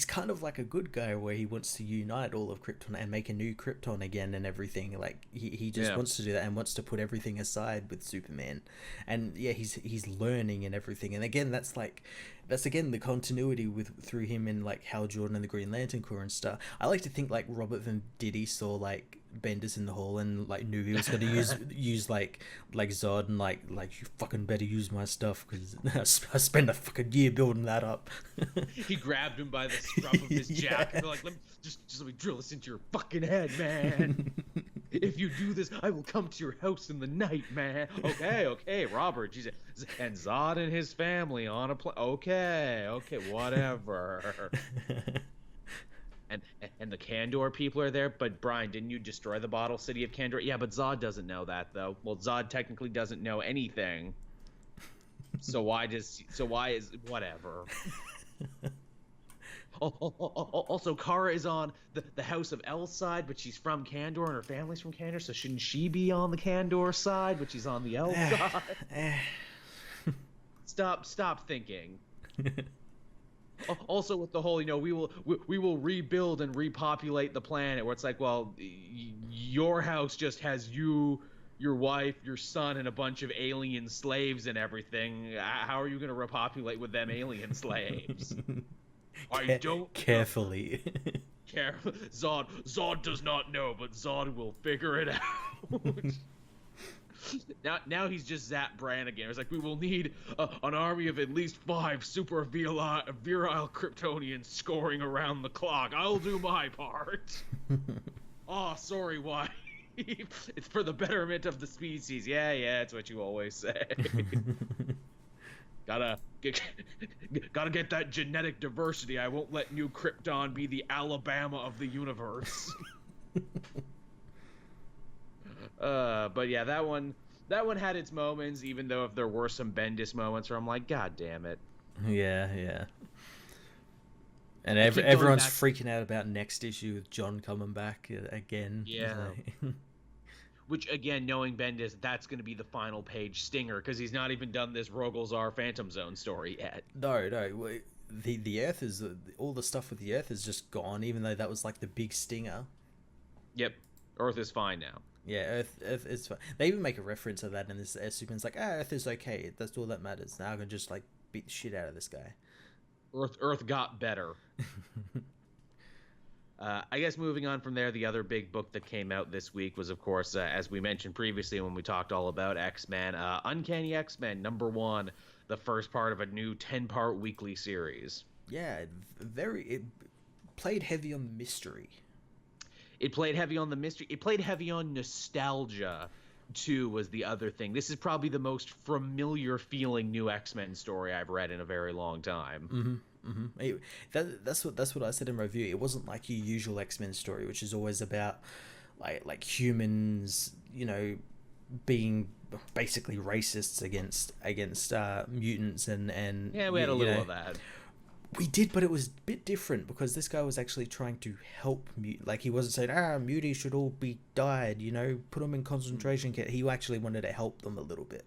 Speaker 2: kind of like a good guy, where he wants to unite all of Krypton and make a new Krypton again and everything. Like he just wants to do that and wants to put everything aside with Superman. And yeah, he's learning and everything. And again, that's again the continuity through him and like Hal Jordan and the Green Lantern Corps and stuff. I like to think like Robert Venditti saw like Bendis in the hall and like knew he was going to use like Zod and like you fucking better use my stuff because I spent a fucking year building that up.
Speaker 1: He grabbed him by the scruff of his jacket. They're like, just let me drill this into your fucking head, man. If you do this, I will come to your house in the night, man. Okay, Robert. Jesus. And Zod and his family on a plane. Okay, whatever. And the Kandor people are there, but Brian, didn't you destroy the bottle city of Kandor? Yeah, but Zod doesn't know that though. Well, Zod technically doesn't know anything. So why is whatever? Also, Kara is on the House of L's side, but she's from Kandor and her family's from Kandor, so shouldn't she be on the Kandor side, but she's on the L side? Stop thinking. Also, with the whole, we will rebuild and repopulate the planet, where it's like, well, your house just has you, your wife, your son, and a bunch of alien slaves and everything. How are you going to repopulate with them alien slaves? I don't
Speaker 2: carefully.
Speaker 1: Careful. Zod does not know, but Zod will figure it out. Now he's just Zap Brannigan. It's like, we will need an army of at least 5 super virile Kryptonians scoring around the clock. I'll do my part. Oh, sorry, wife. It's for the betterment of the species. Yeah, it's what you always say. Gotta get that genetic diversity. I won't let New Krypton be the Alabama of the universe. But yeah, that one had its moments, even though if there were some Bendis moments where I'm like, God damn it.
Speaker 2: Yeah. And everyone's freaking out about next issue with John coming back again.
Speaker 1: Yeah. Which, again, knowing Bendis, that's going to be the final page stinger, because he's not even done this Rogolzar Phantom Zone story yet.
Speaker 2: No. The Earth is... all the stuff with the Earth is just gone, even though that was like the big stinger.
Speaker 1: Yep. Earth is fine now.
Speaker 2: Yeah, Earth is fine. They even make a reference of that in this. Superman's like, Earth is okay. That's all that matters. Now I can just like beat the shit out of this guy.
Speaker 1: Earth got better. I guess moving on from there, the other big book that came out this week was, of course, as we mentioned previously when we talked all about X-Men, Uncanny X-Men #1, the first part of a new 10-part weekly series.
Speaker 2: Yeah, it played heavy on the mystery.
Speaker 1: It played heavy on the mystery. It played heavy on nostalgia, too, was the other thing. This is probably the most familiar feeling new X-Men story I've read in a very long time. That's
Speaker 2: what I said in review. It wasn't like your usual X-Men story, which is always about like humans, being basically racists against mutants and
Speaker 1: yeah, we had a little of that.
Speaker 2: We did, but it was a bit different because this guy was actually trying to help like he wasn't saying muties should all be died, put them in concentration camp. He actually wanted to help them a little bit.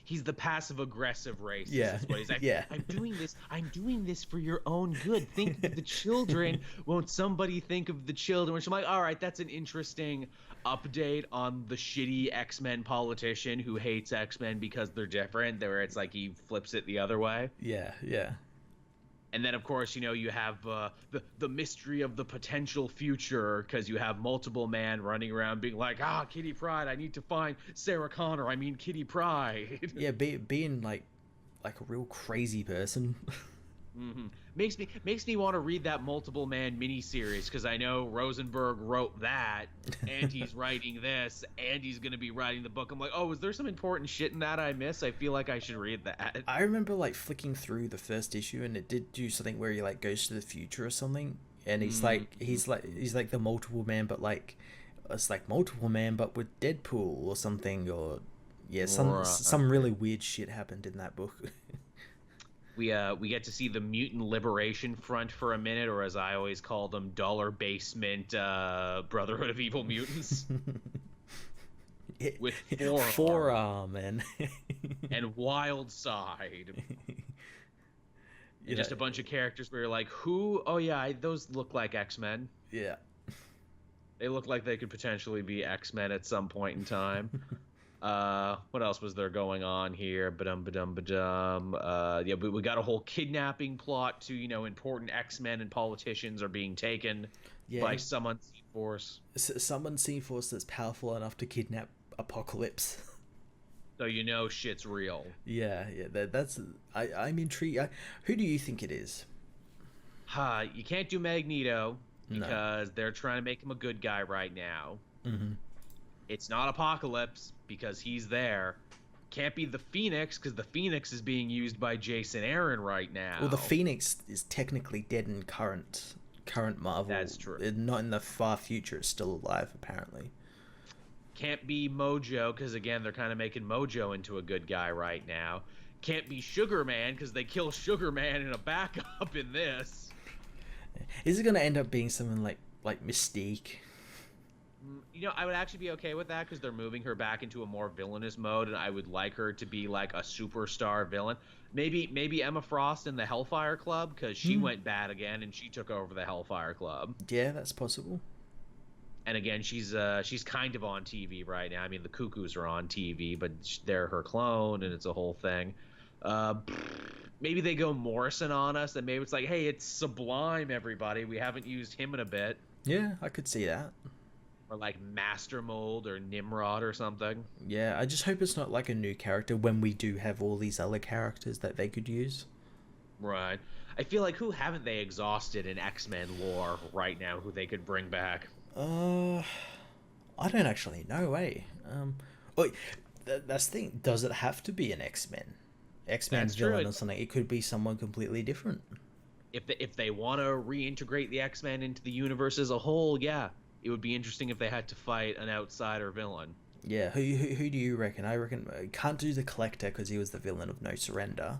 Speaker 1: He's the passive aggressive racist.
Speaker 2: Yeah.
Speaker 1: Is what he's like.
Speaker 2: Yeah.
Speaker 1: I'm doing this for your own good. Think of the children. Won't somebody think of the children? Which I'm like, all right, that's an interesting update on the shitty X-Men politician who hates X-Men because they're different. Where it's like he flips it the other way.
Speaker 2: Yeah.
Speaker 1: And then, of course, you have the mystery of the potential future, because you have Multiple Man running around being like, Kitty Pryde, I need to find Sarah Connor. I mean, Kitty Pryde.
Speaker 2: Yeah, being like a real crazy person.
Speaker 1: Mm-hmm. Makes me want to read that Multiple Man miniseries, because I know Rosenberg wrote that, and he's writing this, and he's going to be writing the book. I'm like, is there some important shit in that I miss? I feel like I should read that.
Speaker 2: I remember flicking through the first issue, and it did do something where he goes to the future or something, and he's like the Multiple Man, but it's like Multiple Man, but with Deadpool or something, or some really weird shit happened in that book.
Speaker 1: We get to see the Mutant Liberation Front for a minute, or as I always call them, Dollar Basement Brotherhood of Evil Mutants. With
Speaker 2: forearm and
Speaker 1: Wild Side. And just a bunch of characters where you're like, who? Oh yeah, those look like X-Men.
Speaker 2: Yeah.
Speaker 1: They look like they could potentially be X-Men at some point in time. What else was there going on here? Ba-dum, ba-dum, ba-dum. Yeah, we got a whole kidnapping plot to, important X-Men and politicians are being taken by some unseen force.
Speaker 2: Some unseen force that's powerful enough to kidnap Apocalypse.
Speaker 1: So shit's real.
Speaker 2: Yeah. I'm intrigued. Who do you think it is?
Speaker 1: You can't do Magneto because they're trying to make him a good guy right now.
Speaker 2: Mm-hmm.
Speaker 1: It's not Apocalypse because he's there. Can't be the Phoenix because the Phoenix is being used by Jason Aaron right now.
Speaker 2: Well, the Phoenix is technically dead in current Marvel.
Speaker 1: That's true.
Speaker 2: Not in the far future. It's still alive, apparently.
Speaker 1: Can't be Mojo because, again, they're kind of making Mojo into a good guy right now. Can't be Sugar Man because they kill Sugar Man in a backup in this.
Speaker 2: Is it going to end up being something like Mystique?
Speaker 1: I would actually be okay with that because they're moving her back into a more villainous mode, and I would like her to be like a superstar villain. Maybe Emma Frost in the Hellfire Club because she went bad again and she took over the Hellfire Club.
Speaker 2: Yeah, that's possible.
Speaker 1: And again, she's kind of on TV right now. I mean, the Cuckoos are on TV, but they're her clone, and it's a whole thing. Maybe they go Morrison on us, and maybe it's like, hey, it's Sublime, everybody. We haven't used him in a bit.
Speaker 2: Yeah, I could see that.
Speaker 1: Or like Master Mold or Nimrod or something.
Speaker 2: Yeah, I just hope it's not like a new character when we do have all these other characters that they could use.
Speaker 1: Right. I feel like who haven't they exhausted in X-Men lore right now who they could bring back?
Speaker 2: I don't actually know, that's the thing. Does it have to be an X-Men villain or something? It could be someone completely different.
Speaker 1: If they want to reintegrate the X-Men into the universe as a whole, yeah. It would be interesting if they had to fight an outsider villain.
Speaker 2: Yeah, who do you reckon? I reckon can't do the Collector because he was the villain of No Surrender.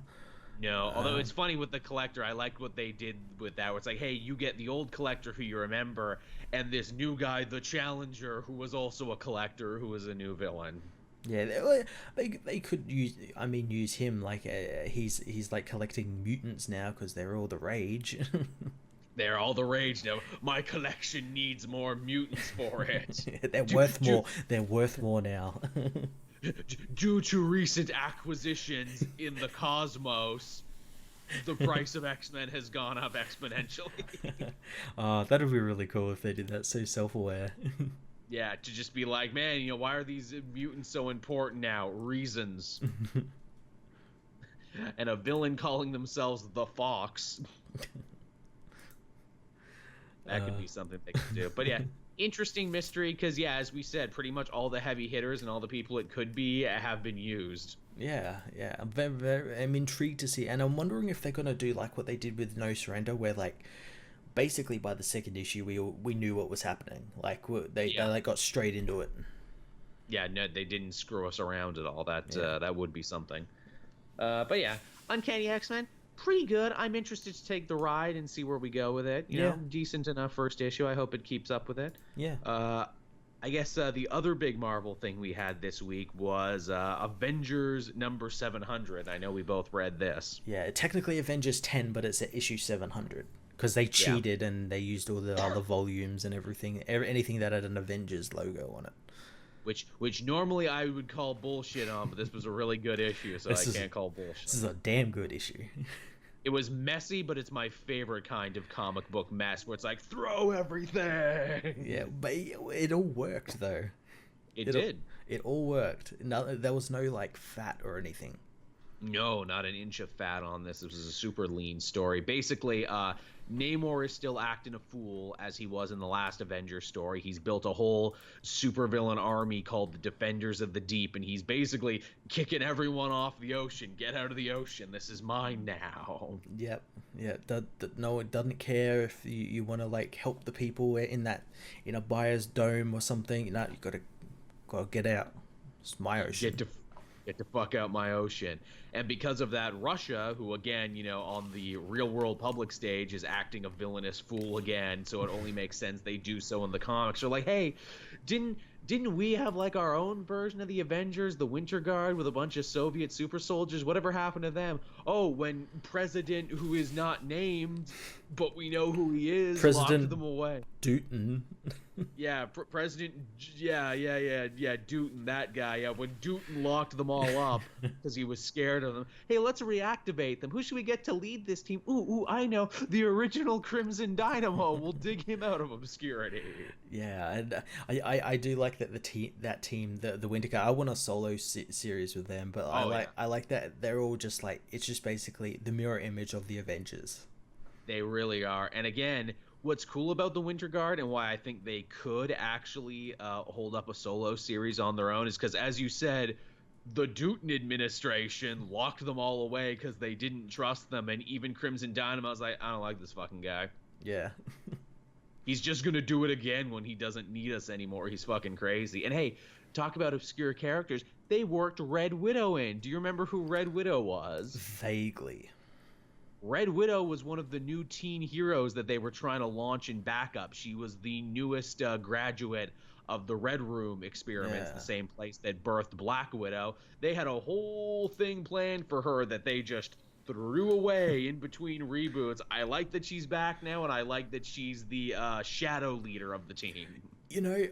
Speaker 1: No, although it's funny with the Collector, I liked what they did with that. Where it's like, hey, you get the old Collector who you remember, and this new guy, the Challenger, who was also a Collector, who was a new villain.
Speaker 2: Yeah, they could use him like he's like collecting mutants now because they're all the rage.
Speaker 1: They're all the rage now. My collection needs more mutants for it.
Speaker 2: They're worth more. They're worth more now.
Speaker 1: Due to recent acquisitions in the cosmos, the price of X-Men has gone up exponentially.
Speaker 2: That'd be really cool if they did that. So self-aware.
Speaker 1: Yeah, to just be like, man, why are these mutants so important now? Reasons. And a villain calling themselves the Fox. That could be something they could do. But yeah, interesting mystery because, yeah, as we said, pretty much all the heavy hitters and all the people it could be have been used.
Speaker 2: Yeah. I'm intrigued to see. And I'm wondering if they're going to do like what they did with No Surrender, where like basically by the second issue we knew what was happening. Like they got straight into it.
Speaker 1: Yeah, no, they didn't screw us around at all. That would be something. But yeah, Uncanny X-Men. Pretty good. I'm interested to take the ride and see where we go with it. You know, decent enough first issue. I hope it keeps up with it.
Speaker 2: Yeah.
Speaker 1: I guess the other big Marvel thing we had this week was Avengers number 700. I know we both read this.
Speaker 2: Yeah, technically Avengers 10, but it's at issue 700 because they cheated and they used all the other volumes and everything, anything that had an Avengers logo on it.
Speaker 1: Which normally I would call bullshit on, but this was a really good issue, so I can't call bullshit. This
Speaker 2: is a damn good issue.
Speaker 1: It was messy, but it's my favorite kind of comic book mess, where it's like, throw everything!
Speaker 2: Yeah, but it all worked, though.
Speaker 1: It did.
Speaker 2: It all worked. No, there was no, like, fat or anything.
Speaker 1: No, not an inch of fat on this. This was a super lean story. Basically, Namor is still acting a fool as he was in the last Avengers story. He's built a whole supervillain army called the Defenders of the Deep, and he's basically kicking everyone off the ocean. Get out of the ocean. This is mine now.
Speaker 2: Yep. No, it doesn't care if you want to like help the people in a buyer's dome or something. No, you gotta get out. It's my ocean.
Speaker 1: Get the fuck out my ocean. And because of that, Russia, who again, on the real world public stage is acting a villainous fool again, so it only makes sense they do so in the comics. They're like, hey, didn't we have like our own version of the Avengers, the Winter Guard, with a bunch of Soviet super soldiers? Whatever happened to them? Oh, when President, who is not named, but we know who he is.
Speaker 2: President
Speaker 1: Locked them away.
Speaker 2: Dooton.
Speaker 1: Yeah, President. Yeah, Dooton, that guy. Yeah, when Dooton locked them all up because he was scared of them. Hey, let's reactivate them. Who should we get to lead this team? Ooh, I know. The original Crimson Dynamo. We'll dig him out of obscurity.
Speaker 2: Yeah, and I do like that that team, the Winter Guard. I want a solo series with them, but I like that they're all just like, it's just basically the mirror image of the Avengers.
Speaker 1: They really are. And again, what's cool about the Winter Guard and why I think they could actually hold up a solo series on their own is because, as you said, the Dooton administration locked them all away because they didn't trust them. And even Crimson Dynamo was like, I don't like this fucking guy.
Speaker 2: Yeah.
Speaker 1: He's just going to do it again when he doesn't need us anymore. He's fucking crazy. And hey, talk about obscure characters. They worked Red Widow in. Do you remember who Red Widow was?
Speaker 2: Vaguely.
Speaker 1: Red Widow was one of the new teen heroes that they were trying to launch in backup. She was the newest graduate of the Red Room experiments, the same place that birthed Black Widow. They had a whole thing planned for her that they just threw away in between reboots. I like that she's back now, and I like that she's the shadow leader of the team.
Speaker 2: You know,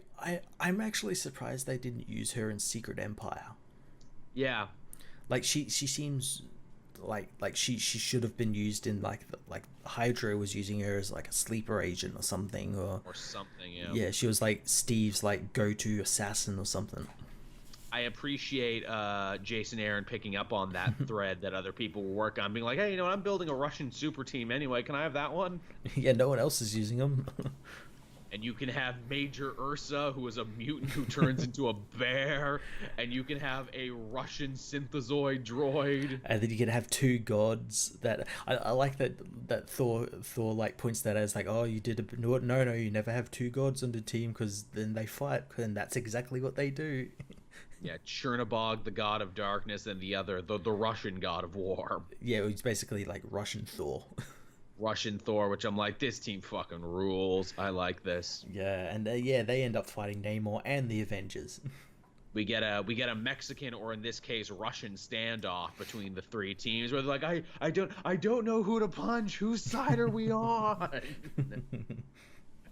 Speaker 2: I'm actually surprised they didn't use her in Secret Empire.
Speaker 1: Yeah.
Speaker 2: Like, she seems... Like she should have been used in like Hydra was using her as like a sleeper agent or something, or
Speaker 1: something.
Speaker 2: Yeah, she was like Steve's like go-to assassin or something.
Speaker 1: I appreciate Jason Aaron picking up on that thread that other people were working on, being like, hey, you know what, I'm building a Russian super team anyway. Can I have that one?
Speaker 2: Yeah, no one else is using them.
Speaker 1: And you can have Major Ursa, who is a mutant who turns into a bear. And you can have a Russian synthezoid droid.
Speaker 2: And then you can have two gods. That I like that Thor like points that as like, oh, you did a no, you never have two gods on the team because then they fight, and that's exactly what they do.
Speaker 1: Yeah, Chernobog, the god of darkness, and the other, the Russian god of war.
Speaker 2: Yeah, it's basically like Russian Thor.
Speaker 1: Russian Thor, which I'm like, this team fucking rules. I like this.
Speaker 2: Yeah, and they end up fighting Namor and the Avengers.
Speaker 1: We get a Mexican, or in this case Russian, standoff between the three teams where they're like, I don't know who to punch. Whose side are we on?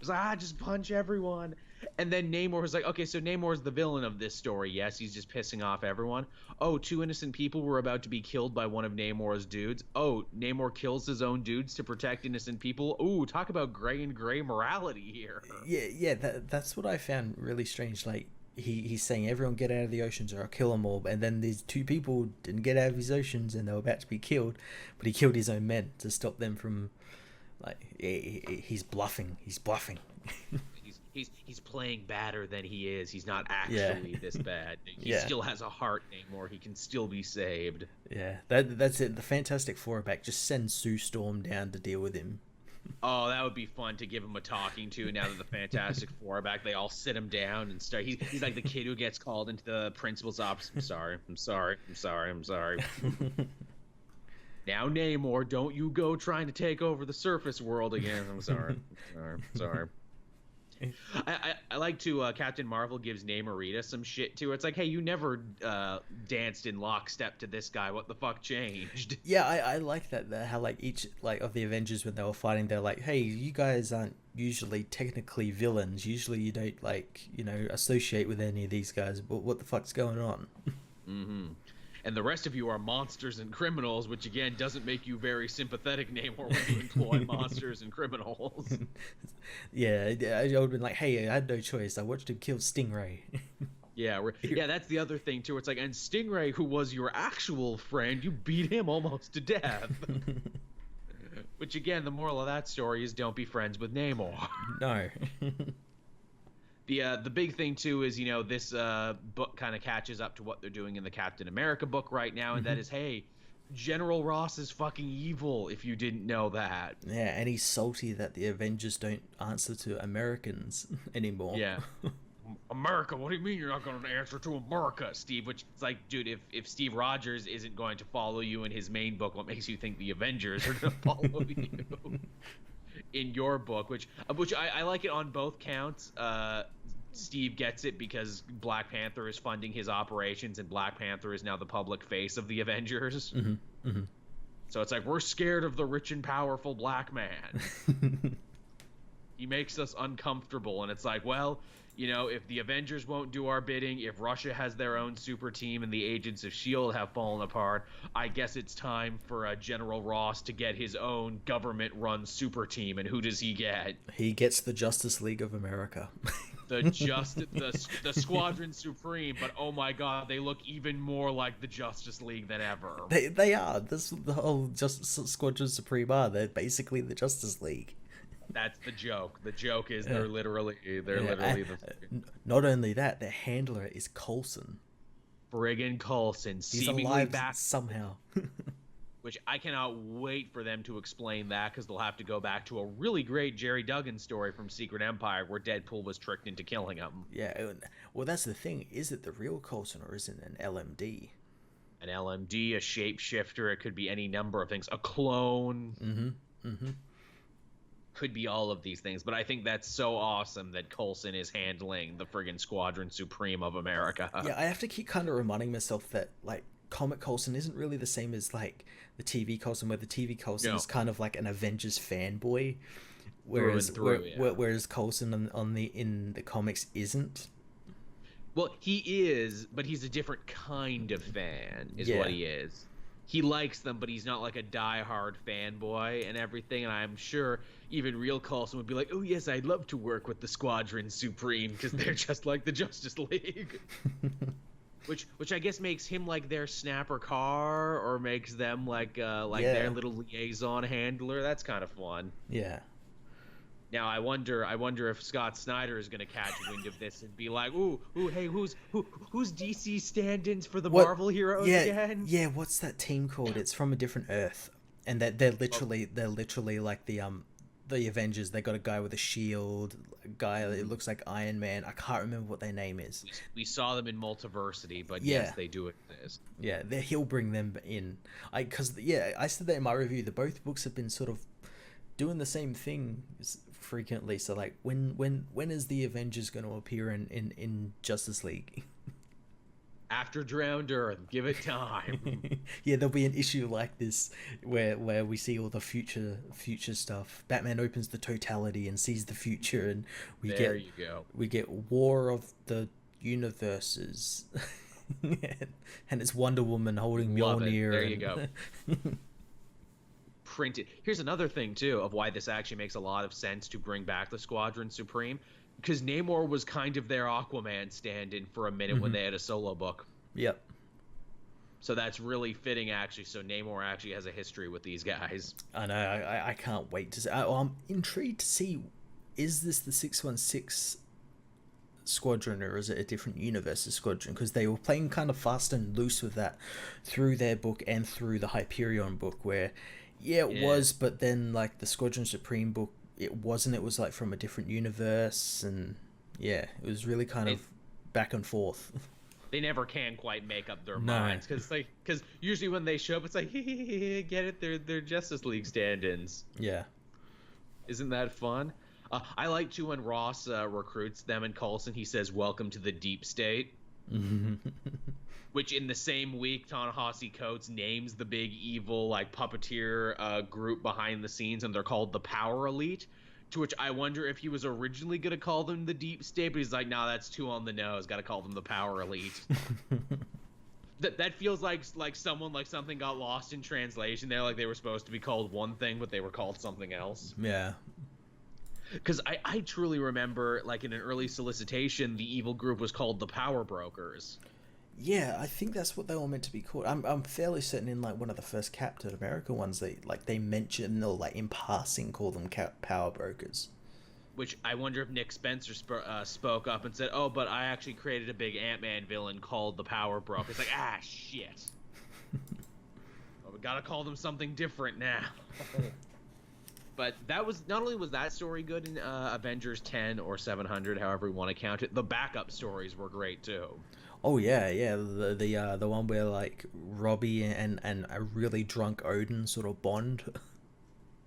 Speaker 1: It's like, just punch everyone. And then Namor was like, okay, so Namor's the villain of this story. Yes, he's just pissing off everyone. Oh, two innocent people were about to be killed by one of Namor's dudes. Oh, Namor kills his own dudes to protect innocent people. Ooh, talk about gray morality here.
Speaker 2: Yeah, that's what I found really strange. Like, he's saying everyone get out of the oceans or I'll kill them all. And then these two people didn't get out of his oceans and they were about to be killed. But he killed his own men to stop them from, like, he's bluffing. He's bluffing.
Speaker 1: He's playing badder than he is. He's not actually this bad. He still has a heart, Namor. He can still be saved.
Speaker 2: Yeah, that's it. The Fantastic Four are back. Just send Sue Storm down to deal with him.
Speaker 1: Oh, that would be fun to give him a talking to. Now that the Fantastic Four are back, they all sit him down and start. He's like the kid who gets called into the principal's office. I'm sorry. Now, Namor, don't you go trying to take over the surface world again. I'm sorry. I like to Captain Marvel gives Namorita some shit too. It's like, hey, you never danced in lockstep to this guy. What the fuck changed?
Speaker 2: Yeah, I like that. How like each like of the Avengers when they were fighting, they're like, hey, you guys aren't usually technically villains. Usually you don't like associate with any of these guys. But what the fuck's going on?
Speaker 1: Mm-hmm. And the rest of you are monsters and criminals, which again doesn't make you very sympathetic, Namor, when you employ monsters and criminals.
Speaker 2: Yeah, I would have been like, hey, I had no choice. I watched him kill Stingray.
Speaker 1: Yeah, that's the other thing too. It's like, and Stingray, who was your actual friend, you beat him almost to death. Which again, the moral of that story is don't be friends with Namor.
Speaker 2: No.
Speaker 1: The big thing too is this book kind of catches up to what they're doing in the Captain America book right now, and that is, hey, General Ross is fucking evil. If you didn't know that. Yeah,
Speaker 2: and he's salty that the Avengers don't answer to Americans anymore.
Speaker 1: Yeah. America? What do you mean you're not going to answer to America, Steve? Which it's like, dude, if Steve Rogers isn't going to follow you in his main book, what makes you think the Avengers are going to follow you in your book? Which I like it on both counts. Steve gets it because Black Panther is funding his operations, and Black Panther is now the public face of the Avengers.
Speaker 2: Mm-hmm. Mm-hmm.
Speaker 1: So it's like, we're scared of the rich and powerful black man. He makes us uncomfortable. And it's like, well, if the Avengers won't do our bidding, if Russia has their own super team and the agents of S.H.I.E.L.D. have fallen apart, I guess it's time for General Ross to get his own government-run super team. And who does he get?
Speaker 2: He gets the Justice League of America.
Speaker 1: the Squadron Supreme, but oh my god, they look even more like the Justice League than ever.
Speaker 2: They are. This the whole Squadron Supreme are. They're basically the Justice League.
Speaker 1: That's the joke. The joke is they're literally the
Speaker 2: Not only that, their handler is Coulson.
Speaker 1: Friggin' Coulson,
Speaker 2: He's
Speaker 1: seemingly
Speaker 2: alive
Speaker 1: back
Speaker 2: somehow.
Speaker 1: Which I cannot wait for them to explain that, because they'll have to go back to a really great Jerry Duggan story from Secret Empire where Deadpool was tricked into killing him.
Speaker 2: Yeah, well, that's the thing. Is it the real Coulson or is it an LMD?
Speaker 1: An LMD, a shapeshifter, it could be any number of things. A clone. Could be all of these things, but I think that's so awesome that Coulson is handling the friggin' Squadron Supreme of America.
Speaker 2: Yeah, I have to keep kind of reminding myself that, like, comic Coulson isn't really the same as, like, the TV Coulson, where the TV Coulson is kind of like an Avengers fanboy, whereas whereas Coulson in the comics isn't.
Speaker 1: Well, he is, but he's a different kind of fan, is what he is. He likes them, but he's not like a diehard fanboy and everything. And I'm sure even real Coulson would be like, "Oh yes, I'd love to work with the Squadron Supreme because they're just like the Justice League." Which I guess makes him like their snapper car, or makes them like their little liaison handler. That's kind of fun.
Speaker 2: Yeah.
Speaker 1: Now I wonder if Scott Snyder is going to catch wind of this and be like, "Ooh, hey, who's DC stand-ins for the Marvel heroes again?"
Speaker 2: Yeah, what's that team called? It's from a different Earth, and they're literally like the Avengers. They got a guy with a shield, a guy that looks like Iron Man. I can't remember what their name is.
Speaker 1: We saw them in Multiversity, but yes, they do exist.
Speaker 2: Yeah, he'll bring them in. I said that in my review. The both books have been sort of doing the same thing frequently. So like, when is the Avengers going to appear in Justice League?
Speaker 1: After Drowned Earth, give it time.
Speaker 2: Yeah, there'll be an issue like this where we see all the future stuff. Batman opens the totality and sees the future, and we get War of the Universes. And it's Wonder Woman holding Mjolnir.
Speaker 1: There you go. Printed. Here's another thing too of why this actually makes a lot of sense to bring back the Squadron Supreme, because Namor was kind of their Aquaman stand-in for a minute when they had a solo book.
Speaker 2: Yep.
Speaker 1: So that's really fitting, actually. So Namor actually has a history with these guys.
Speaker 2: I know. I can't wait to see. I'm intrigued to see, is this the 616 Squadron, or is it a different universe's Squadron? Because they were playing kind of fast and loose with that through their book and through the Hyperion book, where it was, but then like the Squadron Supreme book, it wasn't. It was like from a different universe, and it was really kind of back and forth.
Speaker 1: They never can quite make up their minds, because usually when they show up, it's like, get it, they're Justice League stand-ins.
Speaker 2: Yeah,
Speaker 1: isn't that fun? I like to when Ross recruits them and Coulson, he says, "Welcome to the Deep State." Which in the same week, Ta-Nehisi Coates names the big evil like puppeteer group behind the scenes, and they're called the Power Elite. To which I wonder if he was originally going to call them the Deep State, but he's like, "Nah, that's too on the nose. Got to call them the Power Elite." That feels like something got lost in translation there. Like they were supposed to be called one thing, but they were called something else.
Speaker 2: Yeah.
Speaker 1: Because I truly remember, like in an early solicitation, the evil group was called the Power Brokers.
Speaker 2: Yeah, I think that's what they were meant to be called. I'm fairly certain in like one of the first Captain America ones, they mention, or like in passing call them power brokers.
Speaker 1: Which I wonder if Nick Spencer spoke up and said, "Oh, but I actually created a big Ant-Man villain called the Power Brokers." Like, shit. Well, we gotta call them something different now. But that was, not only was that story good in Avengers 10 or 700, however you want to count it, the backup stories were great too.
Speaker 2: Oh yeah. The one where like Robbie and a really drunk Odin sort of bond.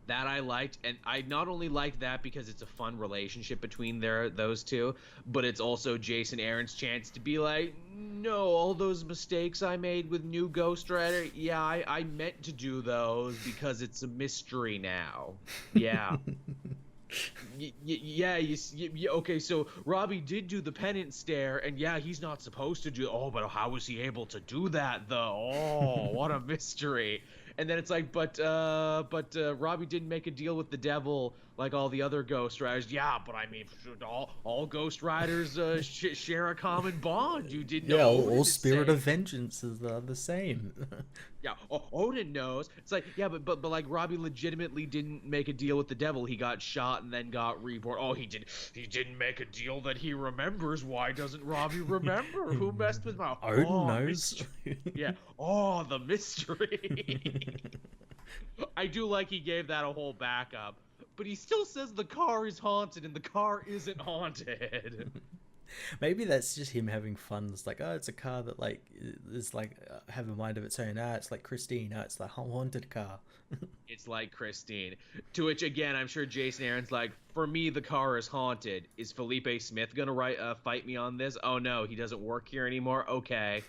Speaker 1: That I liked, and I not only liked that because it's a fun relationship between those two, but it's also Jason Aaron's chance to be like, no, all those mistakes I made with New Ghost Rider, yeah, I meant to do those because it's a mystery now. Yeah. Yeah, okay, so Robbie did do the penance stare, and yeah, he's not supposed to do. Oh, but how was he able to do that though? Oh, what a mystery! And then it's like, but Robbie didn't make a deal with the devil like all the other Ghost Riders. Yeah, but I mean, all Ghost Riders share a common bond. You didn't know.
Speaker 2: Yeah,
Speaker 1: Odin
Speaker 2: all
Speaker 1: is
Speaker 2: spirit
Speaker 1: saying.
Speaker 2: of vengeance is the same.
Speaker 1: Yeah, Odin knows. It's like, yeah, but like Robbie legitimately didn't make a deal with the devil. He got shot and then got reborn. Oh, he didn't make a deal that he remembers. Why doesn't Robbie remember? Who messed with my
Speaker 2: Odin knows.
Speaker 1: Yeah. Oh, the mystery. I do like he gave that a whole backup, but he still says the car is haunted and the car isn't haunted.
Speaker 2: Maybe that's just him having fun. It's like, oh, it's a car that like is like have a mind of its own. It's like Christine. It's the haunted car.
Speaker 1: It's like Christine. To which again, I'm sure Jason Aaron's like, for me, the car is haunted. Is Felipe Smith gonna fight me on this? Oh no, he doesn't work here anymore. Okay.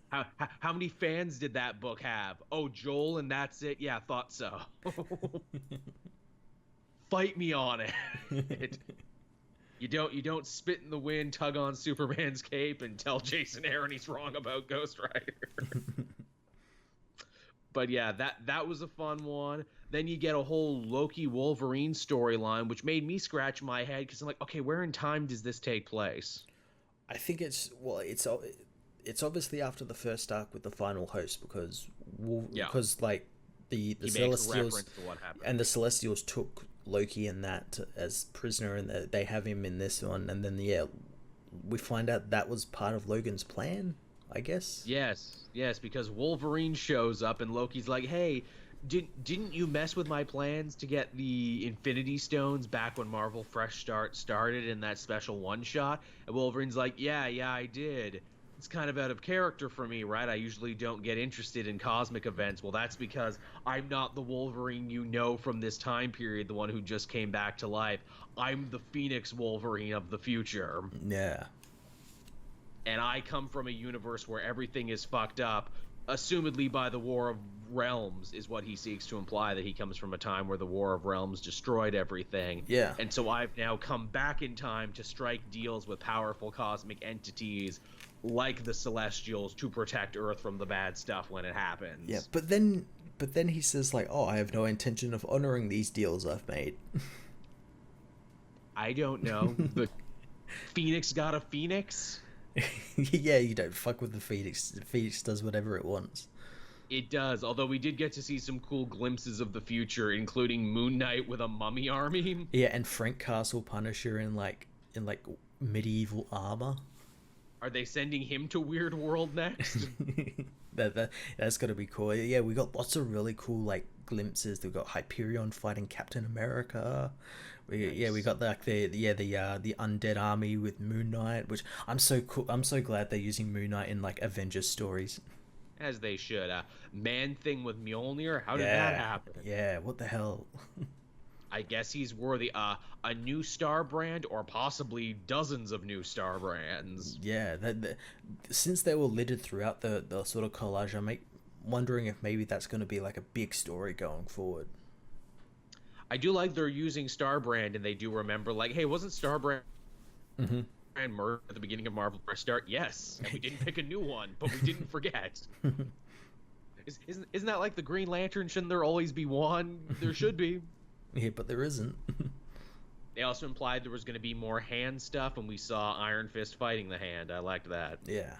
Speaker 1: How many fans did that book have? Oh, Joel, and that's it. Yeah, thought so. Fight me on it. You don't spit in the wind, tug on Superman's cape, and tell Jason Aaron he's wrong about Ghost Rider. But yeah, that was a fun one. Then you get a whole Loki Wolverine storyline, which made me scratch my head because I'm like, okay, where in time does this take place?
Speaker 2: I think it's obviously after the first arc with the final host because like the Celestials and the Celestials took Loki and that as prisoner, and they have him in this one, and then we find out that was part of Logan's plan, I guess.
Speaker 1: Yes, because Wolverine shows up and Loki's like, hey, didn't you mess with my plans to get the Infinity Stones back when Marvel Fresh Start started in that special one shot? And Wolverine's like, yeah, I did. It's kind of out of character for me, right? I usually don't get interested in cosmic events. Well, that's because I'm not the Wolverine you know from this time period, the one who just came back to life. I'm the Phoenix Wolverine of the future.
Speaker 2: Yeah.
Speaker 1: And I come from a universe where everything is fucked up, assumedly by the War of Realms, is what he seeks to imply, that he comes from a time where the War of Realms destroyed everything.
Speaker 2: Yeah.
Speaker 1: And so I've now come back in time to strike deals with powerful cosmic entities like the Celestials to protect Earth from the bad stuff when it happens.
Speaker 2: Yeah, but then he says like, "Oh, I have no intention of honoring these deals I've made."
Speaker 1: I don't know. The Phoenix got a Phoenix?
Speaker 2: Yeah, you don't fuck with the Phoenix. The Phoenix does whatever it wants.
Speaker 1: It does, although we did get to see some cool glimpses of the future, including Moon Knight with a mummy army.
Speaker 2: Yeah, and Frank Castle Punisher in medieval armor.
Speaker 1: Are they sending him to Weird World next?
Speaker 2: That's gotta be cool. Yeah, we got lots of really cool like glimpses. We got Hyperion fighting Captain America. We got like the undead army with Moon Knight, which I'm so cool. I'm so glad they're using Moon Knight in like Avengers stories.
Speaker 1: As they should. Man Thing with Mjolnir. How did that happen?
Speaker 2: Yeah. What the hell?
Speaker 1: I guess he's worthy. A new star brand, or possibly dozens of new star brands.
Speaker 2: Yeah, since they were littered throughout the sort of collage, I'm wondering if maybe that's going to be like a big story going forward.
Speaker 1: I do like they're using star brand, and they do remember, like, hey, wasn't star brand murdered at the beginning of Marvel Fresh Start? Yes, and we didn't pick a new one, but we didn't forget. Isn't that like the Green Lantern? Shouldn't there always be one? There should be.
Speaker 2: Yeah, but there isn't.
Speaker 1: They also implied there was going to be more hand stuff, and we saw Iron Fist fighting the hand. I liked that.
Speaker 2: Yeah.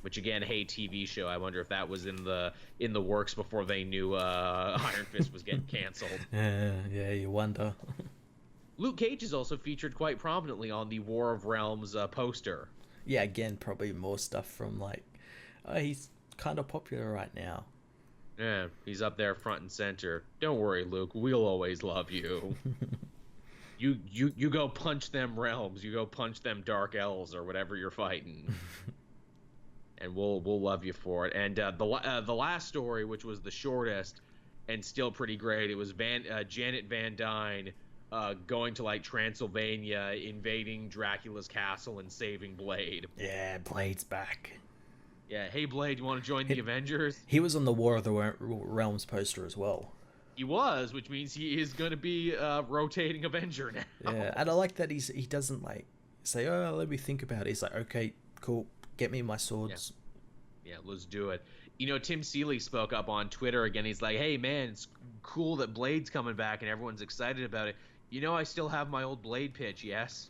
Speaker 1: Which again, hey, TV show. I wonder if that was in the works before they knew Iron Fist was getting canceled.
Speaker 2: Yeah, you wonder.
Speaker 1: Luke Cage is also featured quite prominently on the War of Realms poster.
Speaker 2: Yeah, again, probably more stuff from like, he's kind of popular right now.
Speaker 1: Yeah, he's up there front and center. Don't worry, Luke. We'll always love you. You go punch them realms. You go punch them dark elves or whatever you're fighting, and we'll love you for it. And the last story, which was the shortest, and still pretty great. It was Janet Van Dyne going to like Transylvania, invading Dracula's castle, and saving Blade.
Speaker 2: Yeah, Blade's back.
Speaker 1: Yeah, hey Blade, you want to join the Avengers?
Speaker 2: He was on the War of the Realms poster as well.
Speaker 1: He was, which means he is going to be a rotating Avenger now.
Speaker 2: Yeah, and I like that he doesn't like say, "Oh, let me think about it." He's like, "Okay, cool, get me my swords."
Speaker 1: Yeah, let's do it. You know, Tim Seeley spoke up on Twitter again. He's like, "Hey man, it's cool that Blade's coming back and everyone's excited about it. You know, I still have my old Blade pitch, yes."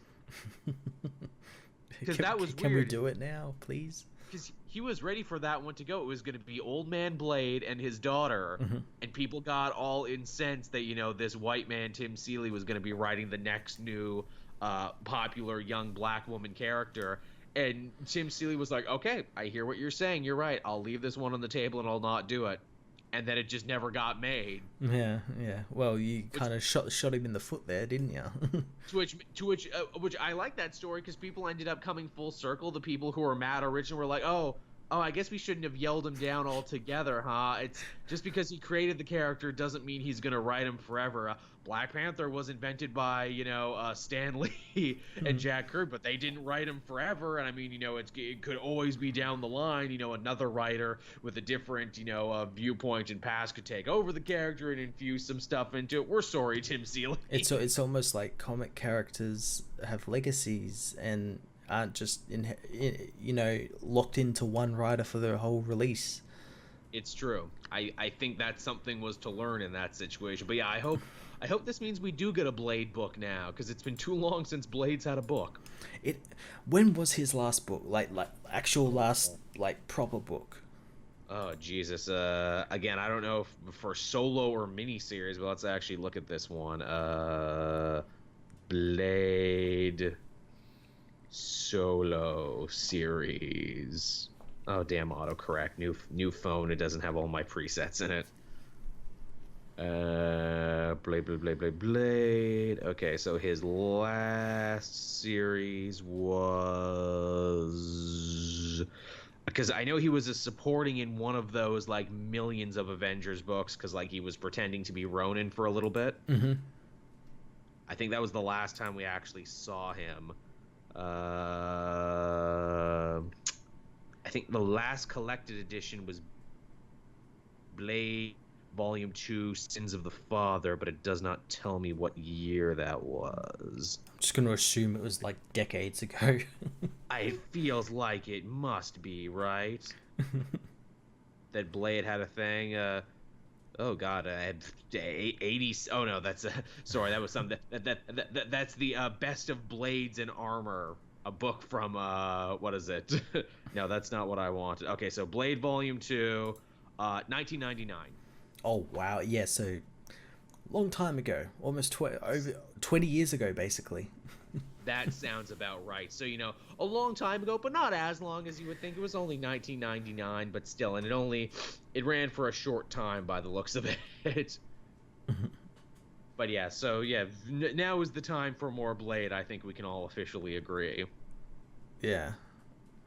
Speaker 1: Because that was weird.
Speaker 2: Can we do it now, please?
Speaker 1: Because he was ready for that one to go. It was going to be Old Man Blade and his daughter, and people got all incensed that, you know, this white man, Tim Seeley, was going to be writing the next new popular young black woman character. And Tim Seeley was like, okay, I hear what you're saying. You're right. I'll leave this one on the table and I'll not do it. And then it just never got made.
Speaker 2: Yeah. Well, you kind of shot him in the foot there, didn't you?
Speaker 1: to which I like that story because people ended up coming full circle. The people who were mad originally were like, oh, I guess we shouldn't have yelled him down altogether, huh? It's just because he created the character doesn't mean he's gonna write him forever. Black Panther was invented by, you know, Stan Lee and Jack Kirby, but they didn't write him forever. And I mean, you know, it could always be down the line, you know, another writer with a different, you know, viewpoint and past could take over the character and infuse some stuff into it. We're sorry, Tim Seeley.
Speaker 2: It's almost like comic characters have legacies and aren't just locked into one writer for their whole release.
Speaker 1: It's true. I think that something was to learn in that situation. But yeah, I hope this means we do get a Blade book now, because it's been too long since Blade's had a book.
Speaker 2: When was his last book? Like actual last proper book?
Speaker 1: Oh Jesus! Again, I don't know if for solo or miniseries, but let's actually look at this one. Blade solo series. Oh damn, autocorrect. New phone. It doesn't have all my presets in it. Blade. Okay, so his last series was, because I know he was a supporting in one of those like millions of Avengers books, because like he was pretending to be Ronin for a little bit. I think that was the last time we actually saw him. I think the last collected edition was Blade Volume 2, Sins of the Father, but it does not tell me what year that was.
Speaker 2: I'm just going to assume it was like decades ago.
Speaker 1: It feels like it must be, right? That Blade had a thing. Oh God, 80. Oh no, that's sorry. That was something. That's the Best of Blades and Armor. A book from what is it? No, that's not what I wanted. Okay, so Blade Volume 2, 1999.
Speaker 2: Oh wow, yeah. So long time ago, almost over 20 years ago, basically.
Speaker 1: That sounds about right. So, you know, a long time ago, but not as long as you would think. It was only 1999, but still, and it ran for a short time by the looks of it. But yeah, so yeah, now is the time for more Blade. I think we can all officially agree.
Speaker 2: Yeah.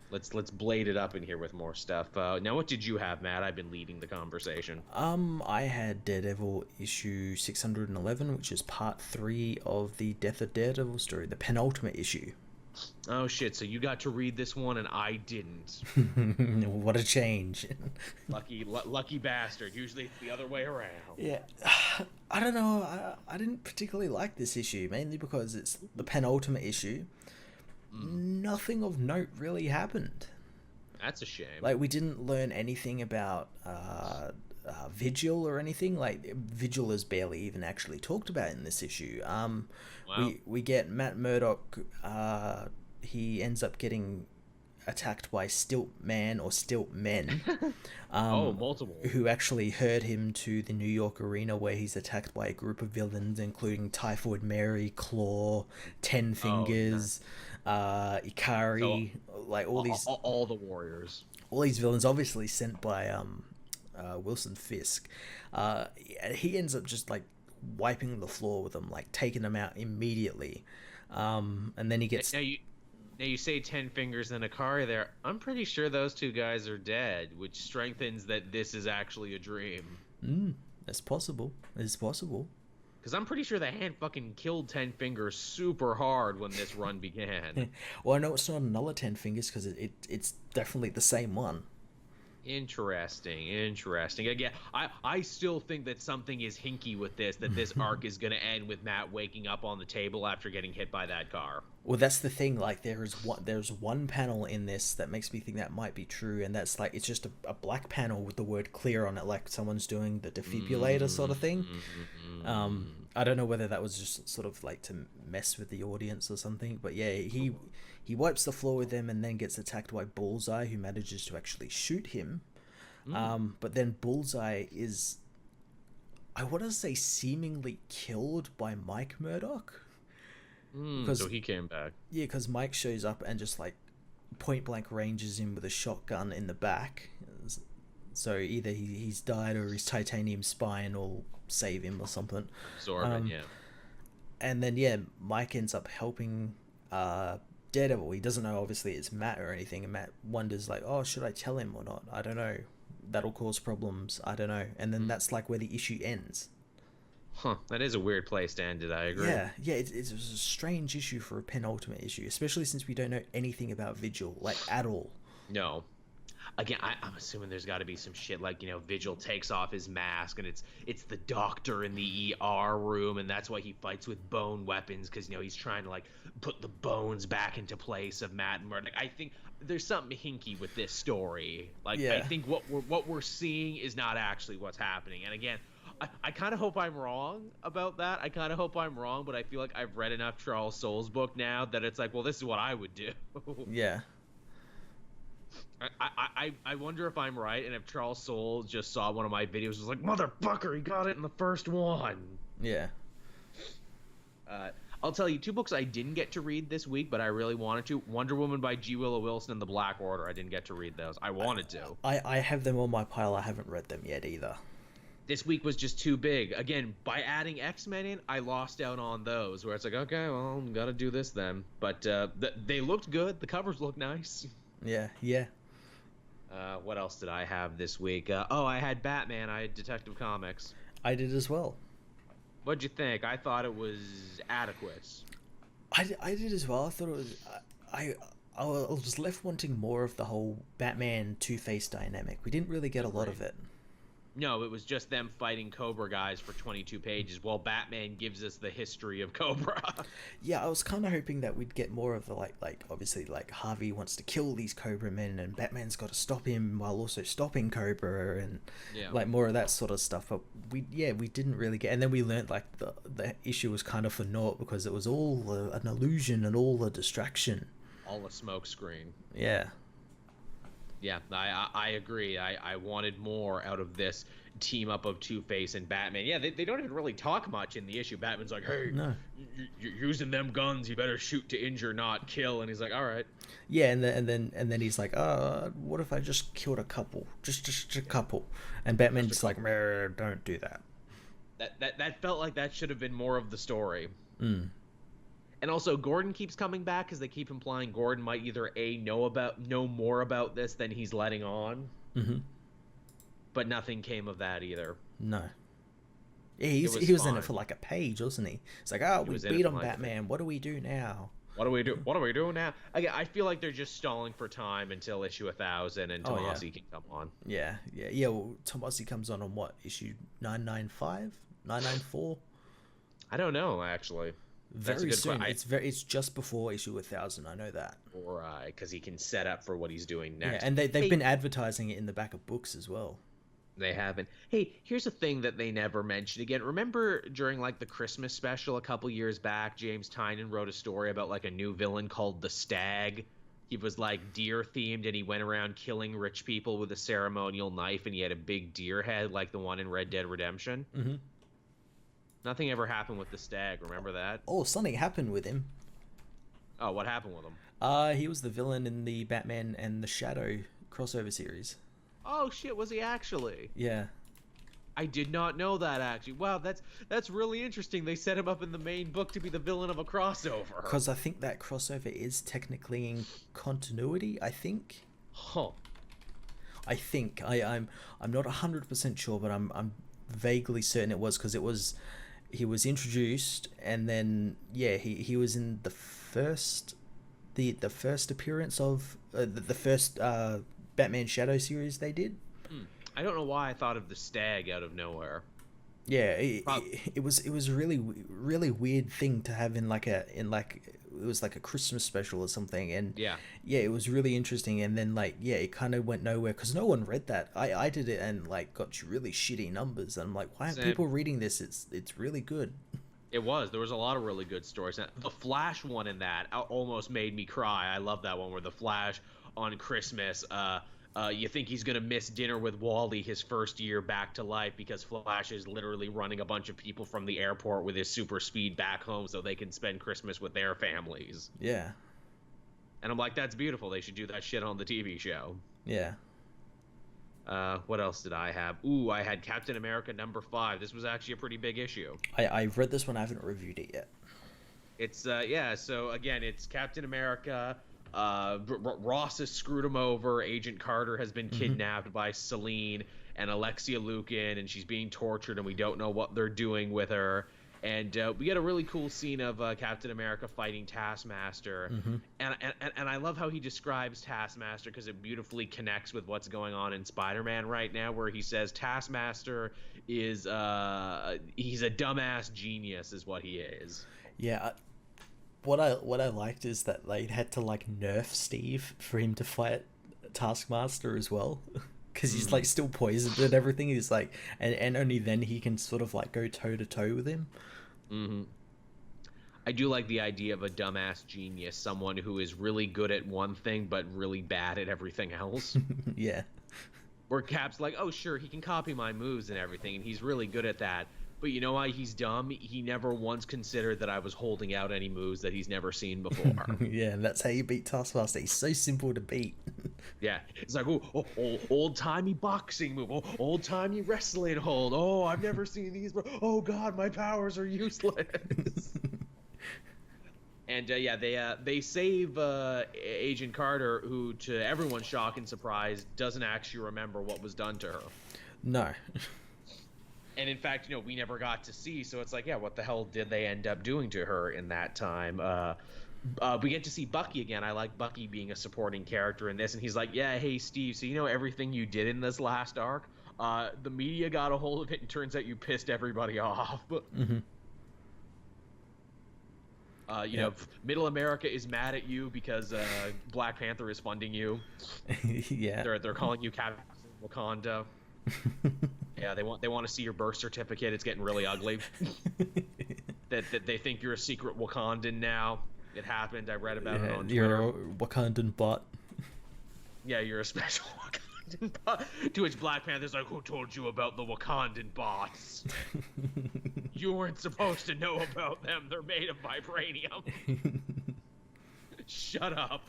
Speaker 1: Let's blade it up in here with more stuff. Now, what did you have, Matt? I've been leading the conversation.
Speaker 2: I had Daredevil issue 611, which is part 3 of the Death of Daredevil story, the penultimate issue.
Speaker 1: Oh shit! So you got to read this one and I didn't.
Speaker 2: What a change!
Speaker 1: Lucky bastard. Usually it's the other way around.
Speaker 2: Yeah, I don't know. I didn't particularly like this issue, mainly because it's the penultimate issue. Nothing of note really happened.
Speaker 1: That's a shame.
Speaker 2: Like, we didn't learn anything about Vigil or anything. Like, Vigil is barely even actually talked about in this issue.
Speaker 1: Wow.
Speaker 2: We get Matt Murdock. He ends up getting attacked by Stilt Man or Stilt Men.
Speaker 1: Multiple.
Speaker 2: Who actually herd him to the New York arena, where he's attacked by a group of villains, including Typhoid Mary, Claw, Ten Fingers, Ikari, like
Speaker 1: all the warriors.
Speaker 2: All these villains, obviously sent by Wilson Fisk. He ends up just like wiping the floor with them, like taking them out immediately. And then he gets.
Speaker 1: Now you say 10 Fingers and Ikari there. I'm pretty sure those two guys are dead, which strengthens that this is actually a dream.
Speaker 2: It's possible. It's possible.
Speaker 1: Because I'm pretty sure the hand fucking killed Ten Fingers super hard when this run began.
Speaker 2: Well, I know it's not another Ten Fingers because it's definitely the same one.
Speaker 1: Interesting. Again, I still think that something is hinky with this, that this arc is going to end with Matt waking up on the table after getting hit by that car.
Speaker 2: Well, that's the thing. Like, there's one panel in this that makes me think that might be true, and that's like it's just a black panel with the word clear on it, like someone's doing the defibrillator sort of thing. I don't know whether that was just sort of like to mess with the audience or something, but yeah, he wipes the floor with them and then gets attacked by Bullseye, who manages to actually shoot him. But then Bullseye is, I want to say, seemingly killed by Mike Murdoch.
Speaker 1: So he came back.
Speaker 2: Yeah, because Mike shows up and just like point blank ranges him with a shotgun in the back. So either he's died or his titanium spine will save him or something.
Speaker 1: Absorb it, yeah.
Speaker 2: And then yeah, Mike ends up helping Daredevil. He doesn't know obviously it's Matt or anything, and Matt wonders like, oh, should I tell him or not? I don't know. That'll cause problems. I don't know. And then that's like where the issue ends.
Speaker 1: Huh, that is a weird place to end it, I agree.
Speaker 2: Yeah, it's a strange issue for a penultimate issue, especially since we don't know anything about Vigil, like, at all.
Speaker 1: No. Again, I'm assuming there's got to be some shit like, you know, Vigil takes off his mask and it's the doctor in the ER room, and that's why he fights with bone weapons, because, you know, he's trying to, like, put the bones back into place of Matt and Murdoch. I think there's something hinky with this story. Like, yeah. I think what we're seeing is not actually what's happening. And again, I kind of hope I'm wrong about that. I kind of hope I'm wrong, but I feel like I've read enough Charles Soule's book now that it's like, well, this is what I would do.
Speaker 2: Yeah.
Speaker 1: I wonder if I'm right, and if Charles Soule just saw one of my videos was like, motherfucker, he got it in the first one.
Speaker 2: Yeah.
Speaker 1: I'll tell you, 2 books I didn't get to read this week, but I really wanted to. Wonder Woman by G. Willow Wilson and The Black Order. I didn't get to read those. I wanted to.
Speaker 2: I have them on my pile. I haven't read them yet either.
Speaker 1: This week was just too big. Again, by adding X-Men in, I lost out on those, where it's like, okay, well, gotta do this then. But they looked good. The covers looked nice.
Speaker 2: Yeah.
Speaker 1: What else did I have this week? I had Batman. I had Detective Comics.
Speaker 2: I did as well.
Speaker 1: What'd you think? I thought it was adequate.
Speaker 2: I did as well. I thought it was... I was left wanting more of the whole Batman Two-Face dynamic. We didn't really get a lot of it.
Speaker 1: No, it was just them fighting Cobra guys for 22 pages, while Batman gives us the history of Cobra. Yeah,
Speaker 2: I was kind of hoping that we'd get more of the, like obviously, like, Harvey wants to kill these Cobra men, and Batman's got to stop him while also stopping Cobra, and, like, more of that sort of stuff. But, we didn't really get... And then we learned, like, the issue was kind of for naught, because it was all an illusion and all a distraction.
Speaker 1: All a smoke screen.
Speaker 2: Yeah.
Speaker 1: Yeah, I agree. I wanted more out of this team up of Two-Face and Batman. Yeah, they don't even really talk much in the issue. Batman's like, hey, no. You're using them guns. You better shoot to injure, not kill. And he's like, all right.
Speaker 2: Yeah, and then he's like, what if I just killed a couple? Just a couple. And Batman's just like, don't do that.
Speaker 1: That felt like that should have been more of the story. And also, Gordon keeps coming back because they keep implying Gordon might either know more about this than he's letting on. Mm-hmm. But nothing came of that either.
Speaker 2: No. Yeah, he was in it for like a page, wasn't he? It's like, we beat on Batman. What do we do now?
Speaker 1: What do we do? What do we do now? Again, I feel like they're just stalling for time until issue 1000 and Tomasi can come on.
Speaker 2: Yeah. Well, Tomasi comes on what, issue 995, 994?
Speaker 1: I don't know actually.
Speaker 2: Very soon. It's just before issue 1000. I know that.
Speaker 1: Right, because he can set up for what he's doing next.
Speaker 2: Yeah, and they've been advertising it in the back of books as well.
Speaker 1: They haven't. Hey, here's a thing that they never mentioned again. Remember during like the Christmas special a couple years back, James Tynion wrote a story about like a new villain called the Stag. He was like deer themed, and he went around killing rich people with a ceremonial knife, and he had a big deer head like the one in Red Dead Redemption. Mm-hmm. Nothing ever happened with the Stag. Remember that?
Speaker 2: Oh, something happened with him.
Speaker 1: Oh, what happened with him?
Speaker 2: He was the villain in the Batman and the Shadow crossover series.
Speaker 1: Oh shit, was he actually?
Speaker 2: Yeah.
Speaker 1: I did not know that actually. Wow, that's really interesting. They set him up in the main book to be the villain of a crossover.
Speaker 2: Because I think that crossover is technically in continuity, I think.
Speaker 1: Huh.
Speaker 2: I think. I'm not 100% sure, but I'm vaguely certain it was, because he was introduced, and then he was in the first appearance of the first Batman Shadow series they did.
Speaker 1: I don't know why I thought of the Stag out of nowhere.
Speaker 2: Yeah, it was a really weird thing to have in it was like a Christmas special or something, and
Speaker 1: yeah,
Speaker 2: it was really interesting. And then it kind of went nowhere because no one read that. I did it and got really shitty numbers. And I'm like, why aren't people reading this? It's really good.
Speaker 1: There was a lot of really good stories. The Flash one in that almost made me cry. I love that one where the Flash on Christmas, you think he's gonna miss dinner with Wally his first year back to life because Flash is literally running a bunch of people from the airport with his super speed back home so they can spend Christmas with their families.
Speaker 2: Yeah.
Speaker 1: And I'm like, that's beautiful. They should do that shit on the TV show.
Speaker 2: Yeah.
Speaker 1: What else did I have? Ooh, I had Captain America #5. This was actually a pretty big issue.
Speaker 2: I've read this one. I haven't reviewed it yet.
Speaker 1: It's so again, it's Captain America. Ross has screwed him over. Agent Carter has been kidnapped by Selene and Alexia Lukin, and she's being tortured, and we don't know what they're doing with her. And we get a really cool scene of Captain America fighting Taskmaster, and I love how he describes Taskmaster because it beautifully connects with what's going on in Spider-Man right now, where he says Taskmaster is he's a dumbass genius, is what he is.
Speaker 2: Yeah. What I liked is that they had to nerf Steve for him to fight Taskmaster as well, because he's still poisoned and everything. He's and only then he can sort of go toe to toe with him.
Speaker 1: I do like the idea of a dumbass genius, someone who is really good at one thing but really bad at everything else.
Speaker 2: Yeah.
Speaker 1: Where Cap's like, oh sure, he can copy my moves and everything, and he's really good at that. But you know why he's dumb? He never once considered that I was holding out any moves that he's never seen before.
Speaker 2: Yeah, and that's how you beat Taskmaster. He's so simple to beat.
Speaker 1: Yeah, it's like, old-timey boxing move, old-timey wrestling hold. Oh, I've never seen these. Oh, God, my powers are useless. And, they save Agent Carter, who, to everyone's shock and surprise, doesn't actually remember what was done to her.
Speaker 2: No.
Speaker 1: And in fact, we never got to see, so it's what the hell did they end up doing to her in that time? We get to see Bucky again. I like Bucky being a supporting character in this, and he's like, yeah, hey, Steve, so everything you did in this last arc? The media got a hold of it, and turns out you pissed everybody off. Middle America is mad at you because Black Panther is funding you.
Speaker 2: Yeah.
Speaker 1: They're calling you Captain Wakanda. Yeah, they want to see your birth certificate. It's getting really ugly. that they think you're a secret Wakandan now. It happened. I read about it on Twitter.
Speaker 2: You're a Wakandan bot.
Speaker 1: Yeah, you're a special Wakandan bot. To which Black Panther's like, who told you about the Wakandan bots? You weren't supposed to know about them. They're made of vibranium. Shut up.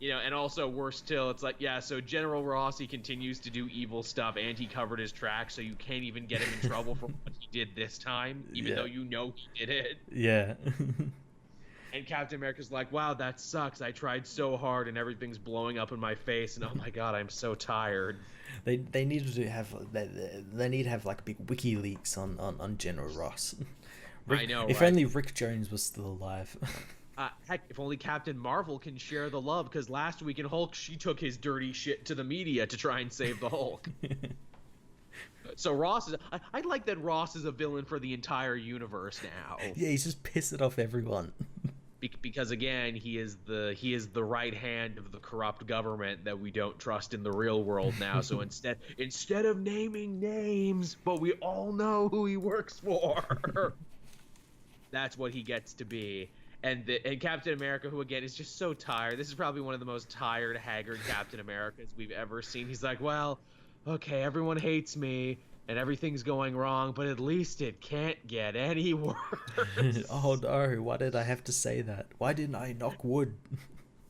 Speaker 1: And also worse still, it's so General Rossi continues to do evil stuff, and he covered his tracks, so you can't even get him in trouble for what he did this time, even though he did it.
Speaker 2: Yeah.
Speaker 1: And Captain America's like, wow, that sucks. I tried so hard, and everything's blowing up in my face, and oh my god, I'm so tired.
Speaker 2: They need to have a big WikiLeaks on General Ross.
Speaker 1: I know.
Speaker 2: If only Rick Jones was still alive.
Speaker 1: Heck, if only Captain Marvel can share the love, because last week in Hulk, she took his dirty shit to the media to try and save the Hulk. So I like that Ross is a villain for the entire universe now.
Speaker 2: Yeah, he's just pissing off everyone.
Speaker 1: Because again, he is the right hand of the corrupt government that we don't trust in the real world now. So instead of naming names, but we all know who he works for, that's what he gets to be. And Captain America, who again is just so tired. This is probably one of the most tired, haggard Captain Americas we've ever seen. He's like, well, okay, everyone hates me and everything's going wrong, but at least it can't get any worse.
Speaker 2: Oh no, why did I have to say that? Why didn't I knock wood?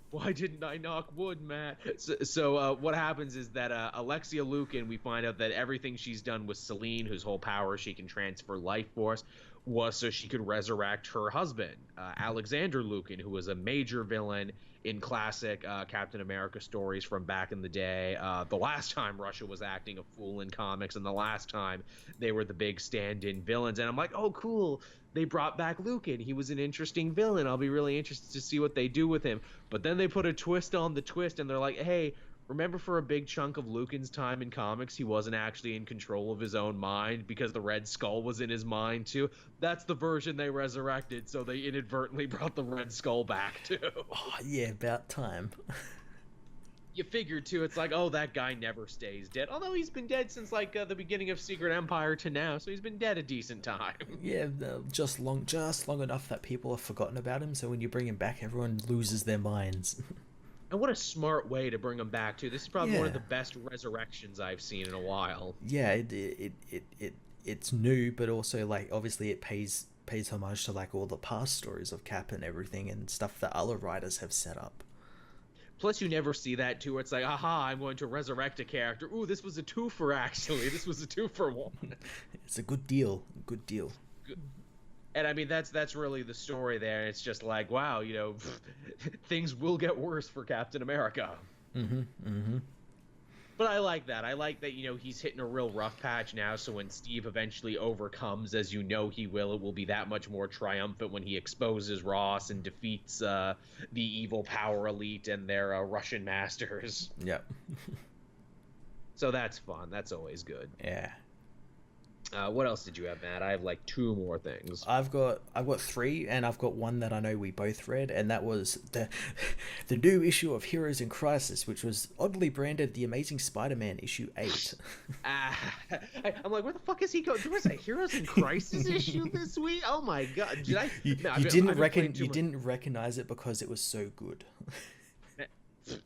Speaker 1: Why didn't I knock wood, Matt? So what happens is that Alexia Lukin, we find out that everything she's done with Selene, whose whole power she can transfer life force. was so she could resurrect her husband, Alexander Lukin, who was a major villain in classic Captain America stories from back in the day. The last time Russia was acting a fool in comics, and the last time they were the big stand-in villains. And I'm like, oh, cool. They brought back Lukin. He was an interesting villain. I'll be really interested to see what they do with him. But then they put a twist on the twist, and they're like, hey, remember for a big chunk of Lukin's time in comics, he wasn't actually in control of his own mind because the Red Skull was in his mind too? That's the version they resurrected, so they inadvertently brought the Red Skull back too.
Speaker 2: Oh, yeah, about time.
Speaker 1: You figured too, it's like, oh, that guy never stays dead. Although he's been dead since like the beginning of Secret Empire to now, so he's been dead a decent time.
Speaker 2: Yeah, just long enough that people have forgotten about him, so when you bring him back, everyone loses their minds.
Speaker 1: And what a smart way to bring him back too. This is probably one of the best resurrections I've seen in a while.
Speaker 2: Yeah, it's new, but also like obviously it pays homage to like all the past stories of Cap and everything and stuff that other writers have set up.
Speaker 1: Plus, you never see that too. It's like, aha, I'm going to resurrect a character. Ooh, this was a twofer actually. This was a 2-for-1.
Speaker 2: It's a good deal. Good deal.
Speaker 1: Good. And I mean, that's really the story there. It's just like, wow, you know, things will get worse for Captain America. But I like that. I like that, you know, he's hitting a real rough patch now. So when Steve eventually overcomes, as you know he will, it will be that much more triumphant when he exposes Ross and defeats the evil power elite and their Russian masters.
Speaker 2: Yep.
Speaker 1: So that's fun. That's always good.
Speaker 2: Yeah.
Speaker 1: What else did you have, Matt? I have like 2 more things.
Speaker 2: I've got 3, and I've got one that I know we both read, and that was the new issue of Heroes in Crisis, which was oddly branded The Amazing Spider-Man issue 8.
Speaker 1: I'm like, where the fuck is he going? There was a Heroes in Crisis issue this week? Oh my god!
Speaker 2: You didn't recognize it because it was so good.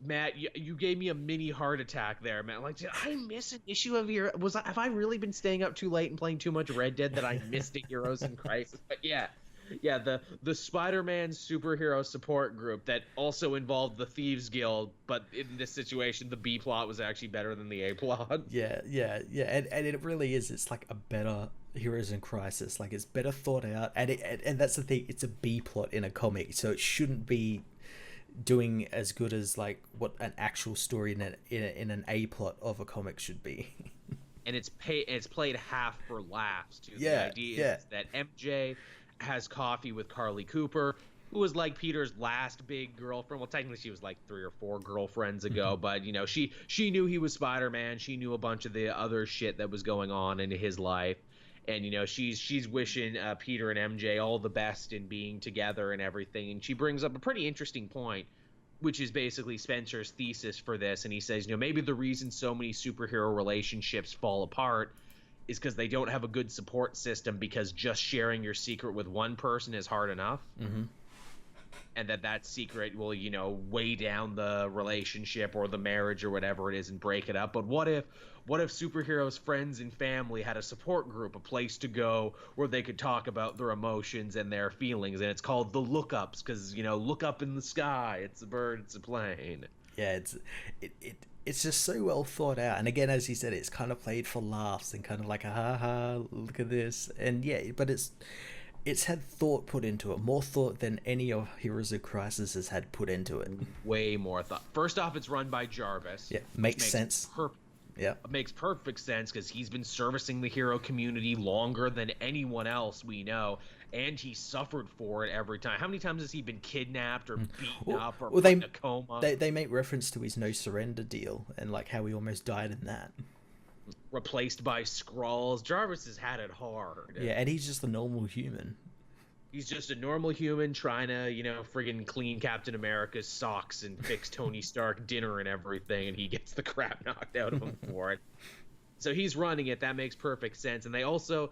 Speaker 1: Matt, you gave me a mini heart attack there, Matt. Like, did I miss an issue of have I really been staying up too late and playing too much Red Dead that I missed a Heroes in Crisis? But yeah, the Spider-Man superhero support group that also involved the Thieves Guild, but in this situation, the B plot was actually better than the A plot.
Speaker 2: Yeah, and it really is. It's like a better Heroes in Crisis. Like, it's better thought out, and that's the thing. It's a B plot in a comic, so it shouldn't be doing as good as like what an actual story in an A plot of a comic should be.
Speaker 1: And it's played half for laughs too.
Speaker 2: Yeah,
Speaker 1: the idea is that MJ has coffee with Carly Cooper, who was like Peter's last big girlfriend. Well, technically she was like 3 or 4 girlfriends ago, but you know, she knew he was Spider-Man. She knew a bunch of the other shit that was going on in his life. And, you know, she's wishing Peter and MJ all the best in being together and everything. And she brings up a pretty interesting point, which is basically Spencer's thesis for this. And he says, you know, maybe the reason so many superhero relationships fall apart is because they don't have a good support system, because just sharing your secret with one person is hard enough. And that secret will, you know, weigh down the relationship or the marriage or whatever it is and break it up. But what if superheroes' friends and family had a support group, a place to go where they could talk about their emotions and their feelings? And it's called the Lookups, because, you know, look up in the sky. It's a bird, it's a plane. Yeah,
Speaker 2: it's just so well thought out. And again, as you said, it's kind of played for laughs and kind of like a ha, look at this. And yeah, but it's had thought put into it, more thought than any of Heroes of Crisis has had put into it.
Speaker 1: Way more thought. First off, it's run by Jarvis.
Speaker 2: Yeah, makes sense.
Speaker 1: It makes perfect sense, because he's been servicing the hero community longer than anyone else we know, and he suffered for it every time. How many times has he been kidnapped or beaten up or put in a coma?
Speaker 2: They make reference to his no surrender deal and like how he almost died in that.
Speaker 1: Replaced by Skrulls. Jarvis has had it hard.
Speaker 2: Yeah, and he's just a normal human.
Speaker 1: He's just a normal human trying to, you know, friggin' clean Captain America's socks and fix Tony Stark dinner and everything, and he gets the crap knocked out of him for it. So he's running it. That makes perfect sense. And they also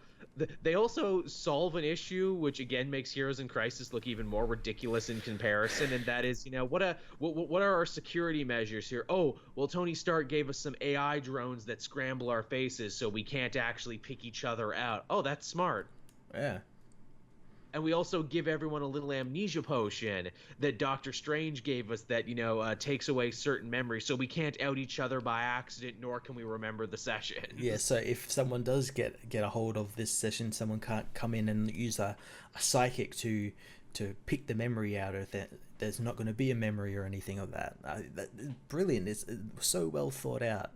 Speaker 1: solve an issue, which again makes Heroes in Crisis look even more ridiculous in comparison. And that is, you know, what are our security measures here? Oh, well, Tony Stark gave us some AI drones that scramble our faces so we can't actually pick each other out. Oh, that's smart.
Speaker 2: Yeah.
Speaker 1: And we also give everyone a little amnesia potion that Doctor Strange gave us that, takes away certain memories. So we can't out each other by accident, nor can we remember the session.
Speaker 2: Yeah, so if someone does get a hold of this session, someone can't come in and use a psychic to pick the memory out of it. There's not going to be a memory or anything of that. Brilliant. It's so well thought out.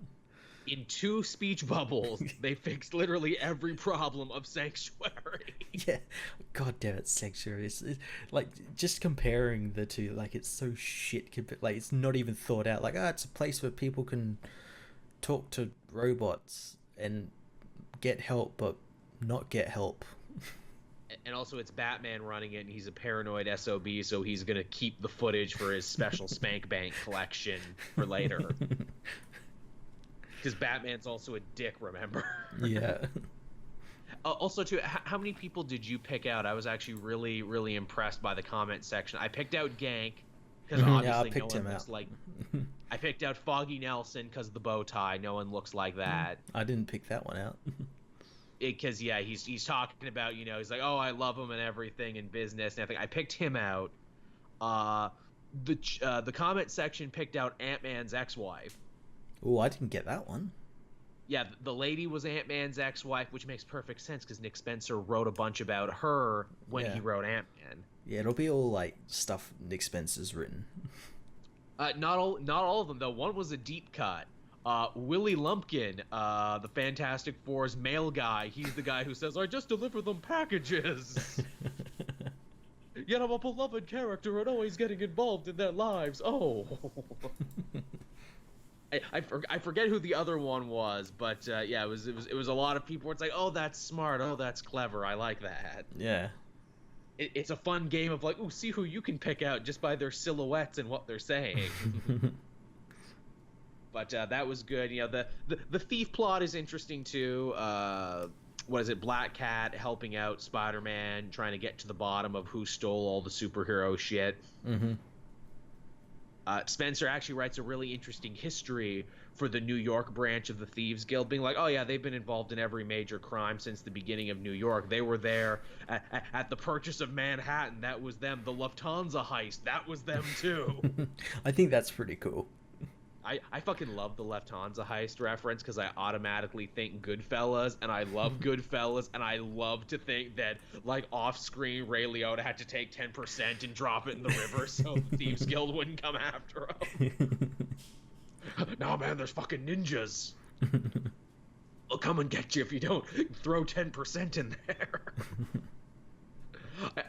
Speaker 1: In 2 speech bubbles, they fixed literally every problem of Sanctuary.
Speaker 2: Yeah, god damn it, Sanctuary. It's like, just comparing the two, like, it's so shit. Like, it's not even thought out. Like, it's a place where people can talk to robots and get help, but not get help.
Speaker 1: And also, it's Batman running it, and he's a paranoid SOB, so he's gonna keep the footage for his special Spank Bank collection for later. Because Batman's also a dick, remember?
Speaker 2: Yeah.
Speaker 1: Also, too, how many people did you pick out? I was actually really, really impressed by the comment section. I picked out Gank, because obviously no one looks like... I picked out Foggy Nelson because of the bow tie. No one looks like that.
Speaker 2: I didn't pick that one out.
Speaker 1: Because, yeah, he's talking about, he's like, oh, I love him and everything in business and everything. I picked him out. The comment section picked out Ant-Man's ex-wife.
Speaker 2: Oh, I didn't get that one.
Speaker 1: Yeah, the lady was Ant-Man's ex-wife, which makes perfect sense because Nick Spencer wrote a bunch about her when he wrote Ant-Man.
Speaker 2: Yeah, it'll be all like stuff Nick Spencer's written.
Speaker 1: Not all of them though. One was a deep cut. Willie Lumpkin, the Fantastic Four's male guy. He's the guy who says, "I just deliver them packages." Yet I'm a beloved character and always getting involved in their lives. Oh. I forget who the other one was, but yeah, it was a lot of people. It's like, oh, that's smart. Oh, that's clever. I like that.
Speaker 2: Yeah.
Speaker 1: It's a fun game of like, ooh, see who you can pick out just by their silhouettes and what they're saying. But that was good. The thief plot is interesting too. What is it? Black Cat helping out Spider-Man, trying to get to the bottom of who stole all the superhero shit.
Speaker 2: Mm-hmm.
Speaker 1: Spencer actually writes a really interesting history for the New York branch of the Thieves Guild, being like, oh yeah, they've been involved in every major crime since the beginning of New York. They were there at the purchase of Manhattan. That was them. The Lufthansa heist. That was them too.
Speaker 2: I think that's pretty cool.
Speaker 1: I fucking love the Lufthansa heist reference because I automatically think Goodfellas, and I love Goodfellas, and I love to think that, like, off-screen Ray Liotta had to take 10% and drop it in the river so the Thieves Guild wouldn't come after him. Nah, man, there's fucking ninjas. They'll come and get you if you don't throw 10% in there.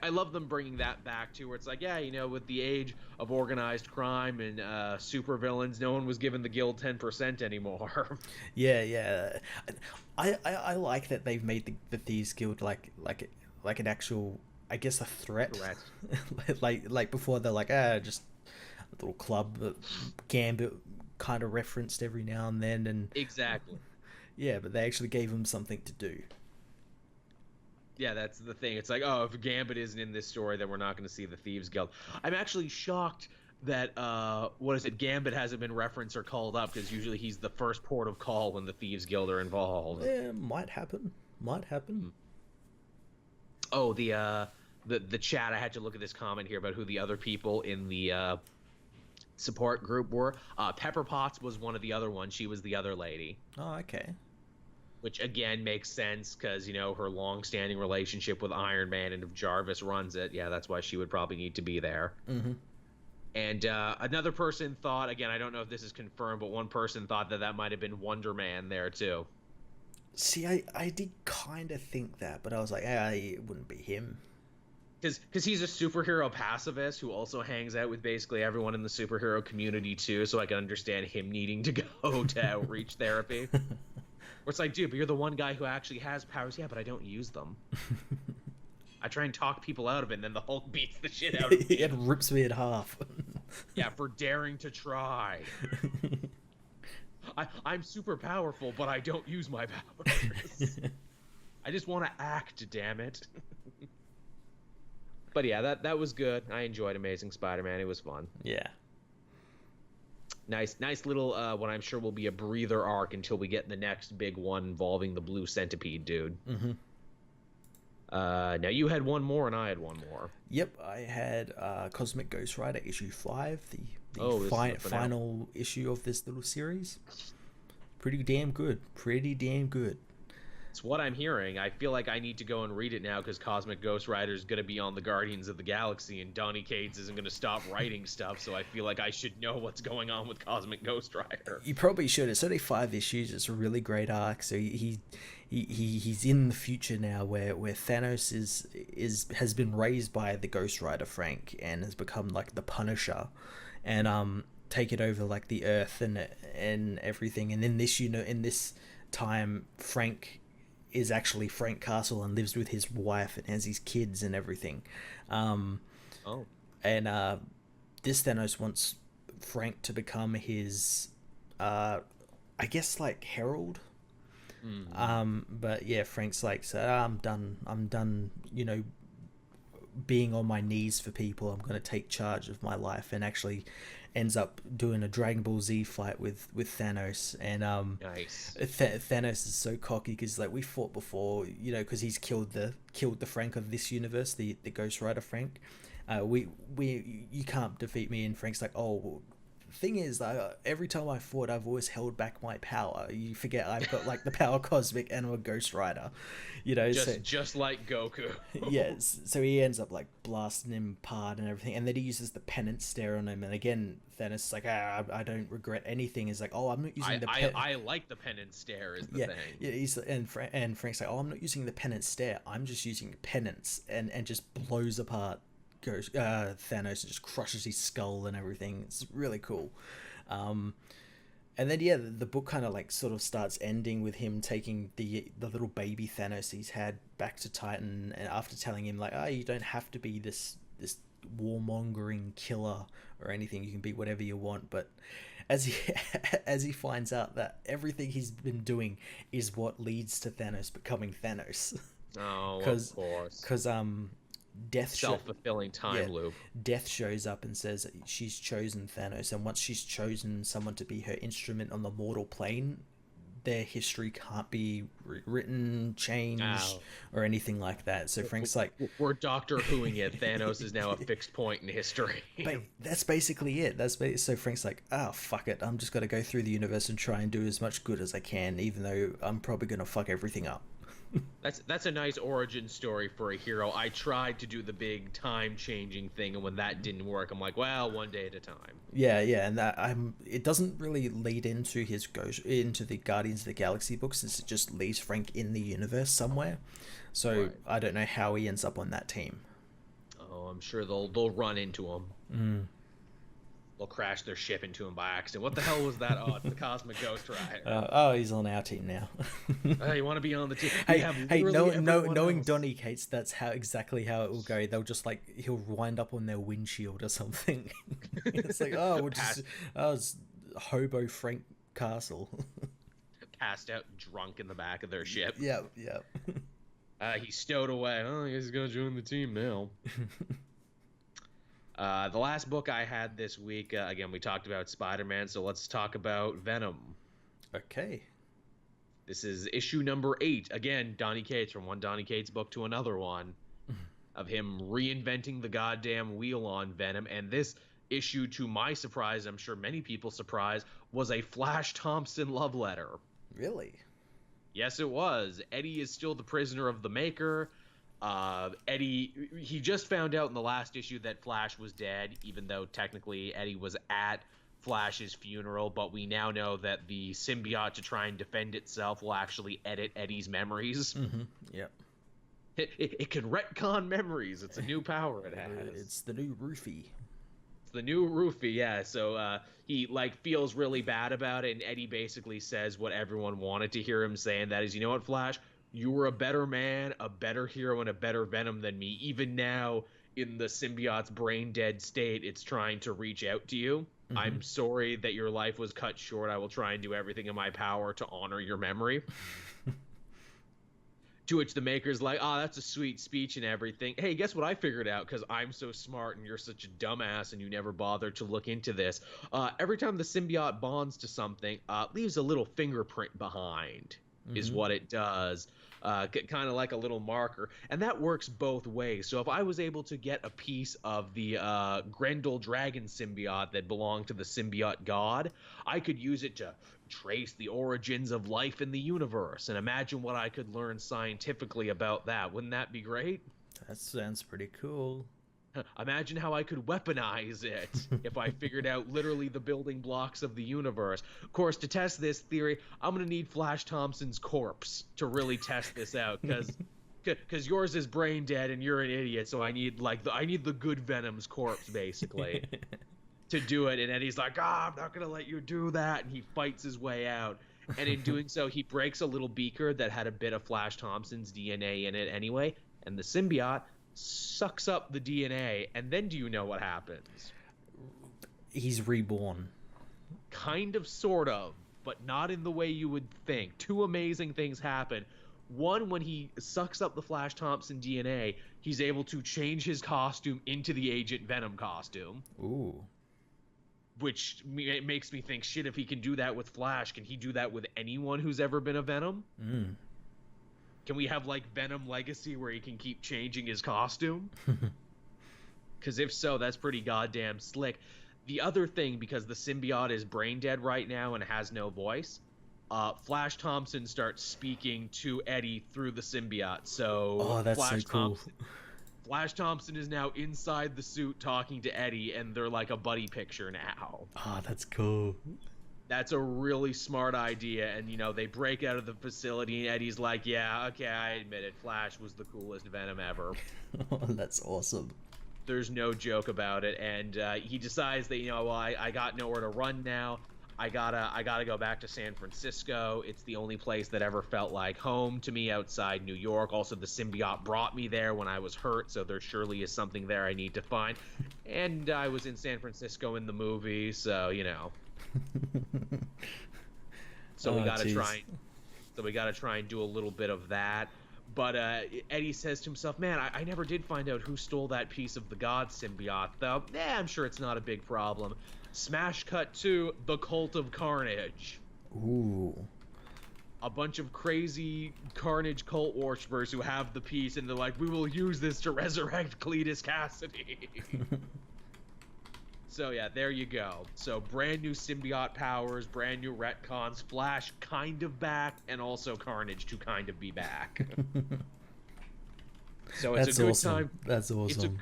Speaker 1: I love them bringing that back too, where it's like, yeah, with the age of organized crime and supervillains, no one was giving the guild 10% anymore.
Speaker 2: Yeah. I like that they've made the Thieves Guild like an actual, I guess, a threat. like before they're like, just a little club that Gambit kind of referenced every now and then, and
Speaker 1: exactly.
Speaker 2: Yeah, but they actually gave them something to do.
Speaker 1: Yeah, that's the thing. It's like, oh, if Gambit isn't in this story, then we're not going to see the Thieves Guild. I'm actually shocked that, Gambit hasn't been referenced or called up, because usually he's the first port of call when the Thieves Guild are involved.
Speaker 2: Yeah, might happen.
Speaker 1: Oh, the chat, I had to look at this comment here about who the other people in the support group were. Pepper Potts was one of the other ones. She was the other lady.
Speaker 2: Oh, okay.
Speaker 1: Which, again, makes sense because, her long-standing relationship with Iron Man, and if Jarvis runs it, yeah, that's why she would probably need to be there.
Speaker 2: Mm-hmm.
Speaker 1: And another person thought, again, I don't know if this is confirmed, but one person thought that might have been Wonder Man there, too.
Speaker 2: See, I did kind of think that, but I was like, it wouldn't be him.
Speaker 1: Because he's a superhero pacifist who also hangs out with basically everyone in the superhero community, too, so I can understand him needing to go to outreach therapy. Where it's like, dude, but you're the one guy who actually has powers. Yeah, but I don't use them. I try and talk people out of it, and then the Hulk beats the shit out of me.
Speaker 2: It rips me in half.
Speaker 1: Yeah, for daring to try. I'm super powerful, but I don't use my powers. I just want to act, damn it. But yeah, that was good. I enjoyed Amazing Spider-Man. It was fun.
Speaker 2: Yeah.
Speaker 1: Nice little, what I'm sure will be a breather arc until we get the next big one involving the blue centipede dude.
Speaker 2: Mm-hmm.
Speaker 1: Now you had one more and I had one more.
Speaker 2: Yep, I had Cosmic Ghost Rider issue 5, the final issue of this little series. Pretty damn good. Pretty damn good.
Speaker 1: It's what I'm hearing. I feel like I need to go and read it now because Cosmic Ghost Rider is going to be on the Guardians of the Galaxy, and Donny Cates isn't going to stop writing stuff. So I feel like I should know what's going on with Cosmic Ghost Rider.
Speaker 2: You probably should. It's only 5 issues. It's a really great arc. So he's in the future now, where Thanos has been raised by the Ghost Rider Frank and has become like the Punisher, and taken over like the Earth and everything. And in this time, Frank is actually Frank Castle and lives with his wife and has his kids and everything. And this Thanos wants Frank to become his, I guess, like, herald. But yeah, Frank's like, so I'm done, being on my knees for people. I'm going to take charge of my life, and actually ends up doing a Dragon Ball Z fight with Thanos. And
Speaker 1: nice.
Speaker 2: Thanos is so cocky because, like, we fought before, because he's killed the Frank of this universe, the Ghost Rider Frank. You can't defeat me. And Frank's like, oh, well, thing is, every time I fought, I've always held back my power. You forget I've got like the power cosmic and I'm a Ghost Rider,
Speaker 1: just like Goku.
Speaker 2: Yes. So he ends up like blasting him apart and everything, and then he uses the penance stare on him. And again, Thanos is like, I don't regret anything. He's like, oh, I'm not using
Speaker 1: I like the penance stare is the thing.
Speaker 2: Yeah. And Frank's like, oh, I'm not using the penance stare. I'm just using penance, and just blows apart Thanos and just crushes his skull and everything. It's really cool. And then the book kind of like sort of starts ending with him taking the little baby Thanos he's had back to Titan, and after telling him like, you don't have to be this warmongering killer or anything, you can be whatever you want. But as he finds out that everything he's been doing is what leads to Thanos becoming Thanos.
Speaker 1: Oh, of course.
Speaker 2: Because Death
Speaker 1: self-fulfilling time loop.
Speaker 2: Death shows up and says that she's chosen Thanos, and once she's chosen someone to be her instrument on the mortal plane, their history can't be written, changed, or anything like that. So Frank's like,
Speaker 1: we're Doctor Whoing it. Thanos is now a fixed point in history.
Speaker 2: But that's basically it. So Frank's like, fuck it. I'm just gonna go through the universe and try and do as much good as I can, even though I'm probably gonna fuck everything up.
Speaker 1: That's a nice origin story for a hero. I tried to do the big time changing thing, and when that didn't work, I'm like, well, one day at a time.
Speaker 2: Yeah, and it doesn't really lead into into the Guardians of the Galaxy books, since it just leaves Frank in the universe somewhere. So right. I don't know how he ends up on that team.
Speaker 1: Oh, I'm sure they'll run into him. They'll crash their ship into him by accident. What the hell was that? Oh, it's the Cosmic Ghost Rider.
Speaker 2: He's on our team now.
Speaker 1: You want to be on the team?
Speaker 2: Knowing Donny Cates, that's exactly how it will go. They'll just he'll wind up on their windshield or something. It's like, it's Hobo Frank Castle.
Speaker 1: Passed out drunk in the back of their ship.
Speaker 2: Yeah.
Speaker 1: He's stowed away. Oh, I guess he's gonna join the team now. The last book I had this week, again, we talked about Spider-Man, so let's talk about Venom.
Speaker 2: Okay.
Speaker 1: This is issue number 8. Again, Donny Cates, from one Donny Cates book to another one, of him reinventing the goddamn wheel on Venom. And this issue, to my surprise, I'm sure many people's surprise, was a Flash Thompson love letter.
Speaker 2: Really?
Speaker 1: Yes, it was. Eddie is still the prisoner of the Maker. Eddie, he just found out in the last issue that Flash was dead, even though technically Eddie was at Flash's funeral, but we now know that the symbiote, to try and defend itself, will actually edit Eddie's memories.
Speaker 2: Yep.
Speaker 1: It can retcon memories. It's a new power it has.
Speaker 2: It's the new roofie.
Speaker 1: It's the new roofie, yeah. So he feels really bad about it, and Eddie basically says what everyone wanted to hear him say, and that is, you know what, Flash? You were a better man, a better hero, and a better Venom than me. Even now, in the symbiote's brain-dead state, it's trying to reach out to you. I'm sorry that your life was cut short. I will try and do everything in my power to honor your memory. To which the Maker's like, that's a sweet speech and everything. Hey, guess what I figured out? Because I'm so smart and you're such a dumbass and you never bothered to look into this. Every time the symbiote bonds to something, leaves a little fingerprint behind. is what it does. Kind of like a little marker, and that works both ways. So if I was able to get a piece of the Grendel dragon symbiote that belonged to the symbiote god, I could use it to trace the origins of life in the universe and imagine what I could learn scientifically about that. Wouldn't that be great?
Speaker 2: That sounds pretty cool.
Speaker 1: Imagine how I could weaponize it if I figured out literally the building blocks of the universe. Of course, to test this theory, I'm going to need Flash Thompson's corpse to really test this out, because yours is brain dead and you're an idiot, so I need the good Venom's corpse, basically, to do it. And Eddie's like, I'm not going to let you do that, and he fights his way out. And in doing so, he breaks a little beaker that had a bit of Flash Thompson's DNA in it anyway, and the symbiote sucks up the DNA, and then do you know what happens?
Speaker 2: He's reborn.
Speaker 1: Kind of, sort of, but not in the way you would think. Two amazing things happen. One, when he sucks up the Flash Thompson DNA, he's able to change his costume into the Agent Venom costume.
Speaker 2: Ooh.
Speaker 1: Which makes me think, shit, if he can do that with Flash, can he do that with anyone who's ever been a Venom? Can we have, like, Venom Legacy where he can keep changing his costume? Because if so, that's pretty goddamn slick. The other thing, because the symbiote is brain dead right now and has no voice, Thompson starts speaking to Eddie through the symbiote. So
Speaker 2: that's so cool.
Speaker 1: Flash Thompson is now inside the suit talking to Eddie, and they're like a buddy picture now.
Speaker 2: Oh, that's cool.
Speaker 1: That's a really smart idea, and, you know, they break out of the facility, and Eddie's like, yeah, okay, I admit it, Flash was the coolest Venom ever.
Speaker 2: Oh, that's awesome.
Speaker 1: There's no joke about it, and he decides that, you know, well, I got nowhere to run now. I gotta go back to San Francisco. It's the only place that ever felt like home to me outside New York. Also, the symbiote brought me there when I was hurt, so there surely is something there I need to find. And I was in San Francisco in the movie, so, you know. So we gotta try and do a little bit of that. But Eddie says to himself, man, I never did find out who stole that piece of the God symbiote, though. I'm sure it's not a big problem. Smash cut to the Cult of Carnage.
Speaker 2: Ooh.
Speaker 1: A bunch of crazy Carnage cult worshippers who have the piece, and they're like, we will use this to resurrect Cletus Cassidy. So yeah, there you go. So brand new symbiote powers, brand new retcons, Flash kind of back, and also Carnage to kind of be back. So it's a good time.
Speaker 2: That's awesome.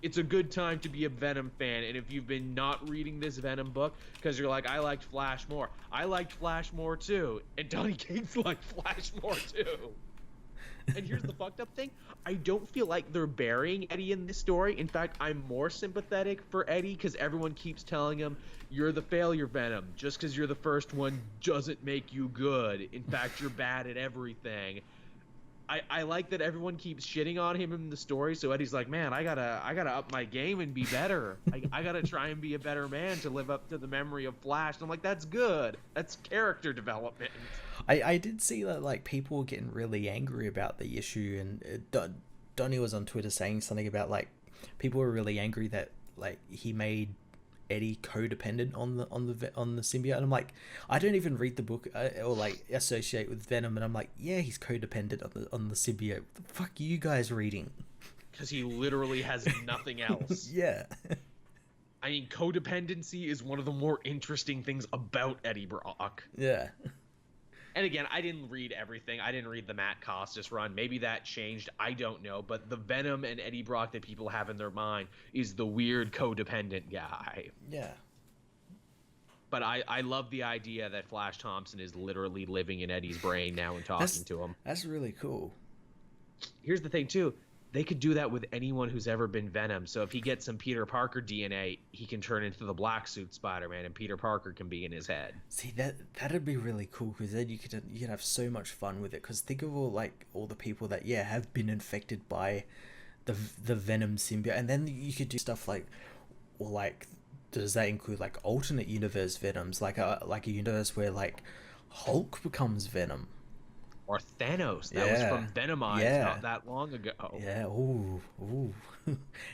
Speaker 1: It's a good time to be a Venom fan, and if you've been not reading this Venom book because you're like, I liked Flash more. I liked Flash more too, and Donny Cates liked Flash more too. And here's the fucked up thing. I don't feel like they're burying Eddie in this story. In fact, I'm more sympathetic for Eddie because everyone keeps telling him, you're the failure Venom. Just because you're the first one doesn't make you good. In fact, you're bad at everything. I like that everyone keeps shitting on him in the story, so Eddie's like, man, I gotta up my game and be better. I gotta try and be a better man to live up to the memory of Flash. And I'm like, that's good. That's character development.
Speaker 2: I did see that, like, people were getting really angry about the issue, and Donnie was on Twitter saying something about, like, people were really angry that, like, he made Eddie codependent on the symbiote. And I'm like, I don't even read the book or like associate with Venom, and I'm like, yeah, he's codependent on the symbiote. What the fuck are you guys reading?
Speaker 1: Because he literally has nothing else.
Speaker 2: Yeah.
Speaker 1: I mean, codependency is one of the more interesting things about Eddie Brock.
Speaker 2: Yeah.
Speaker 1: And again, I didn't read everything. I didn't read the Matt Costas run. Maybe that changed. I don't know. But the Venom and Eddie Brock that people have in their mind is the weird codependent guy.
Speaker 2: Yeah.
Speaker 1: But I love the idea that Flash Thompson is literally living in Eddie's brain now and talking to him.
Speaker 2: That's really cool.
Speaker 1: Here's the thing, too. They could do that with anyone who's ever been Venom. So if he gets some Peter Parker DNA, he can turn into the black suit Spider-Man, and Peter Parker can be in his head.
Speaker 2: See, that'd be really cool, because then you could have so much fun with it. Because think of all the people that have been infected by the Venom symbiote, and then you could do stuff like, well, like, does that include like alternate universe Venoms, like a universe where like Hulk becomes Venom?
Speaker 1: Or Thanos. That was from Venomized not that long ago.
Speaker 2: Yeah, ooh.